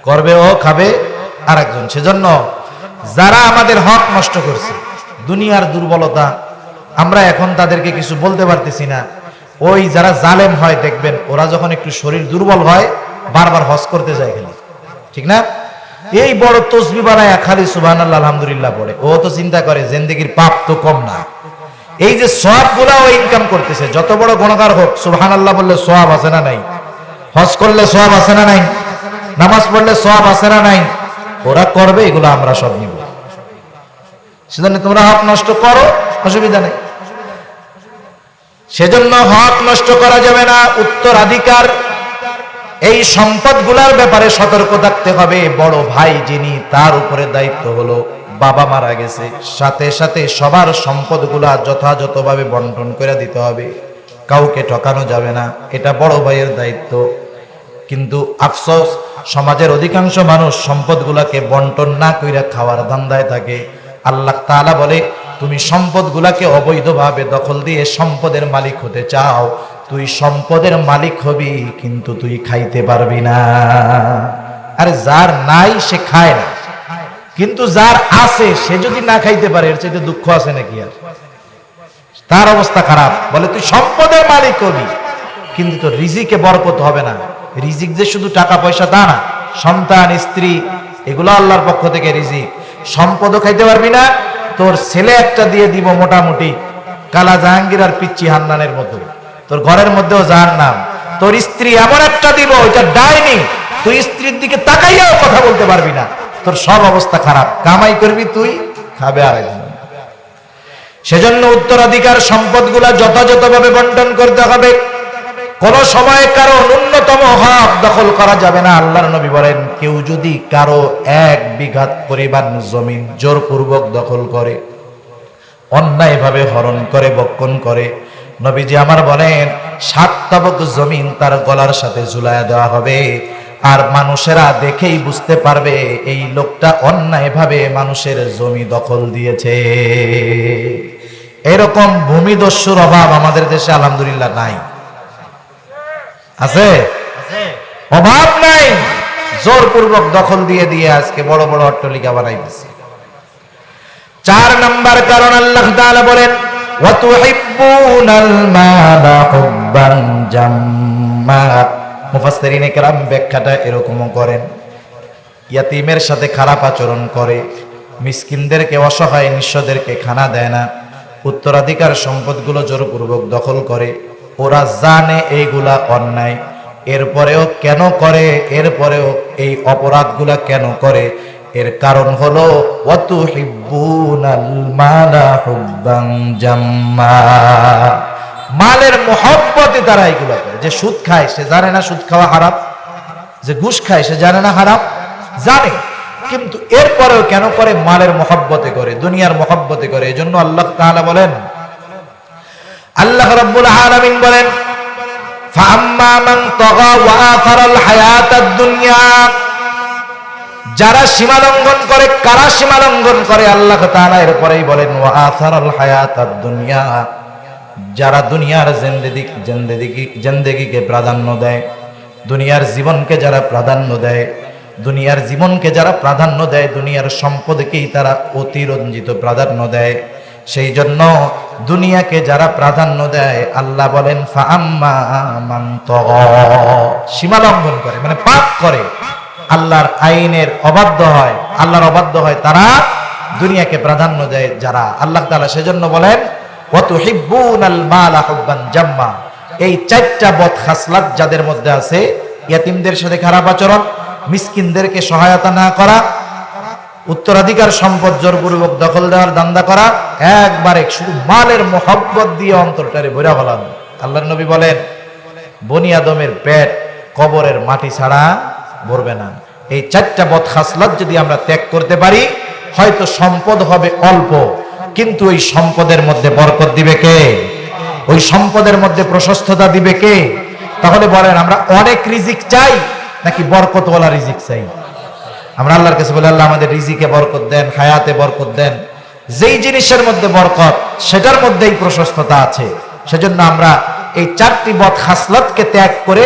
করবে ও খাবে আরেকজন। সেজন্য যারা আমাদের হক নষ্ট করছে, দুনিয়ার দুর্বলতা, আমরা এখন তাদেরকে কিছু বলতে পারতেছি না। ওই যারা জালেম হয় দেখবেন, ওরা যখন একটু শরীর দুর্বল হয় বারবার হজ করতে যায় খালি, ঠিক না? এই বড় তসবি বানায় খালি সুবহানাল্লাহ আলহামদুলিল্লাহ পড়ে। ও তো চিন্তা করে জিন্দেগির পাপ তো কম না, এই যে সওয়াবগুলা ও ইনকাম করতেছে, যত বড় গুনাহগার হোক সুবহানাল্লাহ বললে সওয়াব আছে না নাই? হজ করলে সওয়াব আছে না নাই? নামাজ পড়লে সওয়াব আছে না নাই? ওরা করবে, এগুলো আমরা সব নিব। সেজন্য তোমরা হক নষ্ট করো, অসুবিধা নেই। সেজন্য হক নষ্ট করা যাবে না। উত্তরাধিকার এই সম্পদগুলার ব্যাপারে সতর্ক থাকতে হবে। বড় ভাই যিনি, তার উপরে দায়িত্ব হলো, বাবা মারা গেছে, সাথে সাথে সবার সম্পদগুলা যথাযথভাবে বন্টন করে দিতে হবে, কাউকে ঠকানো যাবে না, এটা বড় ভাইয়ের দায়িত্ব। কিন্তু আফসোস, সমাজের অধিকাংশ মানুষ সম্পদগুলাকে বন্টন না কইরা খাওয়ার ধান্দায় থাকে। আল্লাহ তাআলা বলে, তুমি সম্পদগুলাকে অবৈধভাবে দখল দিয়ে সম্পদের মালিক হতে চাও, তুই সম্পদের মালিক হবি কিন্তু তুই খাইতে পারবি না। আরে যার নাই সে খায় না, কিন্তু যার আছে সে যদি না খাইতে পারে, এর চাইতে দুঃখ আছে নাকি? আর তার অবস্থা খারাপ। বলে তুই সম্পদের মালিক হবি কিন্তু তোর রিজিকে বরকত হবে না। রিজিক যে শুধু টাকা পয়সা তা না, সন্তান, স্ত্রী, এগুলো আল্লাহর পক্ষ থেকে রিজিক। সম্পদও খাইতে পারবি না, তোর ছেলে একটা দিয়ে দিব মোটামুটি কালা জাহাঙ্গীর আর পিচ্চি হান্নানের মতো, তোর ঘরের মধ্যেও জাহান্নাম। তোর স্ত্রী এমন একটা দিব, ওইটা ডাইনি, তুই স্ত্রীর দিকে তাকাইয়াও কথা বলতে পারবি না। তোর সব অবস্থা খারাপ, কামাই করবি তুই, খাবে আরেকজন। সেজন্য উত্তরাধিকার সম্পদগুলা যথাযথভাবে বন্টন করতে হবে। কোন সময় কারো ন্যূনতম হক দখল করা যাবে না। আল্লাহর নবী বলেন, কেউ যদি কারো 1 বিঘা পরিমাণ জমিন জোরপূর্বক দখল করে, অন্যায়ভাবে হরণ করে, বক্ষণ করে, নবীজি আমার বলেন 7 তাবক জমিন তার গলার সাথে ঝুলায়া দেওয়া হবে। আর মানুষেরা দেখেই বুঝতে পারবে এই লোকটা অন্যায়ভাবে মানুষের জমি দখল দিয়েছে। এরকম ভূমিদস্যুর অভাব আমাদের দেশে আলহামদুলিল্লাহ নাই। আছে? অভাব নাই। জোরপূর্বক দখল দিয়ে দিয়ে আজকে বড় বড় অট্টালিকা বানাইতেছে। 4 নাম্বার কারণ আল্লাহ তাআলা বলেন, ওয়া তুহিব্বুনাল মালা হুব্বান জাম্মা। মুফাসসিরিনে কেরাম ব্যাখ্যাটা এরকমও করেন, ইয়াতীমের সাথে খারাপ আচরণ করে, মিসকিনদেরকে, অসহায় নিঃস্বদেরকে খানা দেয় না, উত্তরাধিকার সম্পদগুলো জোরপূর্বক দখল করে। ওরা জানে এইগুলা অন্যায়, এরপরেও কেন করে? এরপরেও এই অপরাধগুলা কেন করে? এর কারণ হলো ওয়াতুহিব্বুনাল মালা হুব্বান জাম্মা। মালের মহব্বতে তারা এগুলা করে। যে সুদ খায় সে জানে না সুদ খাওয়া হারাম, যে ঘুষ খায় সে জানে না হারাম, জানে, কিন্তু এরপরেও কেন করে? মালের মহব্বতে করে, দুনিয়ার মহব্বতে করে। এজন্য আল্লাহ তাআলা বলেন, আল্লাহ রাব্বুল আলামিন বলেন, ফাআম্মা মান তাগা ওয়া আথারাল হায়াতাদ দুনিয়া। যারা সীমা লঙ্ঘন করে, কারা সীমা লঙ্ঘন করে? আল্লাহ তাআলা এরপরেই বলেন, ওয়া আথারাল হায়াতাদ দুনিয়া। যারা দুনিয়ার জিন্দেগিকে প্রাধান্য দেয়, দুনিয়ার জীবনকে যারা প্রাধান্য দেয়, দুনিয়ার জীবনকে যারা প্রাধান্য দেয়, দুনিয়ার সম্পদকেই তারা অতিরঞ্জিত প্রাধান্য দেয়, সেই জন্য দুনিয়াকে যারা প্রাধান্য দেয়, আল্লাহ বলেন ফাআম্মা মান তাগা, সীমা লঙ্ঘন করে মানে পাপ করে, আল্লাহর আইনের অবাধ্য হয়, আল্লাহর অবাধ্য হয়, তারা দুনিয়াকে প্রাধান্য দেয় যারা। আল্লাহ তাআলা সেজন্য বলেন ওয়া তুহিব্বুনাল মালা হুব্বান জাম্মা। এই 4টা বদ খাসলাত যাদের মধ্যে আছে, ইয়াতীমদের সাথে খারাপ আচরণ, মিসকিনদেরকে সহায়তা না করা, উত্তরাধিকার সম্পদ জোরপূর্বক দখল দেওয়ার দান্দা করা, একবারে শুধু মালের মোহব্বত দিয়ে অন্তরটারে ভরা ফেলান। আল্লাহর নবী বলেন, বনি আদমের পেট কবরের মাটি ছাড়া ভরবে না। এই 4টা বদ খাসলাত যদি আমরা ত্যাগ করতে পারি, হয়তো সম্পদ হবে অল্প, কিন্তু এই সম্পদের মধ্যে বরকত দিবে কে? ওই সম্পদের মধ্যে প্রশস্ততা দিবে কে? তাহলে বলেন, আমরা অনেক রিজিক চাই নাকি বরকতওয়ালা রিজিক চাই? আমরা আল্লাহর কাছে বলি, আল্লাহ আমাদের রিজিকে বরকত দেন, হায়াতে বরকত দেন। যেই জিনিসের মধ্যে বরকত সেটার মধ্যেই প্রশস্ততা আছে। সেজন্য আমরা এই 4টি বদ খাসলতকে ত্যাগ করে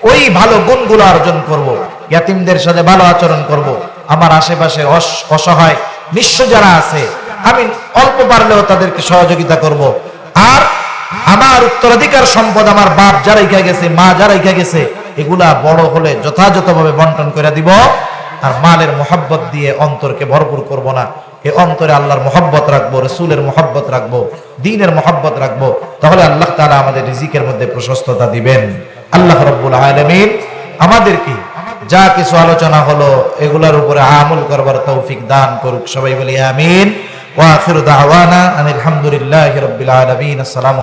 ওই ভালো গুণগুলো অর্জন করব। ইয়াতিমদের সাথে ভালো আচরণ করব। আমার আশেপাশে অসহায় নিঃস্ব যারা আছে, আমি অল্প পারলেও তাদেরকে সহযোগিতা করব। আর আমার উত্তরাধিকার সম্পদ আমার বাপ যারা রেখে গেছে, মা যারা রেখে গেছে, এগুলা বড় হলে যথাযথভাবে বন্টন করে দিব। আর মালের মোহাব্বত দিয়ে অন্তরকে ভরপুর করব না। এই অন্তরে আল্লাহর মোহাব্বত রাখবো, রসুলের মোহাব্বত রাখবো, দ্বীনের মোহাব্বত রাখবো। তাহলে আল্লাহ তাআলা আমাদের রিজিকের মধ্যে প্রশস্ততা দিবেন। আল্লাহ রাব্বুল আলামিন আমাদেরকে যা কিছু আলোচনা হলো এগুলোর উপরে আমল করবার তৌফিক দান করুক। সবাই বলি আমিন। ওয়া আখিরু দাওয়ানা আনিল হামদুলিল্লাহি রাব্বিল আলামিন। আসসালামু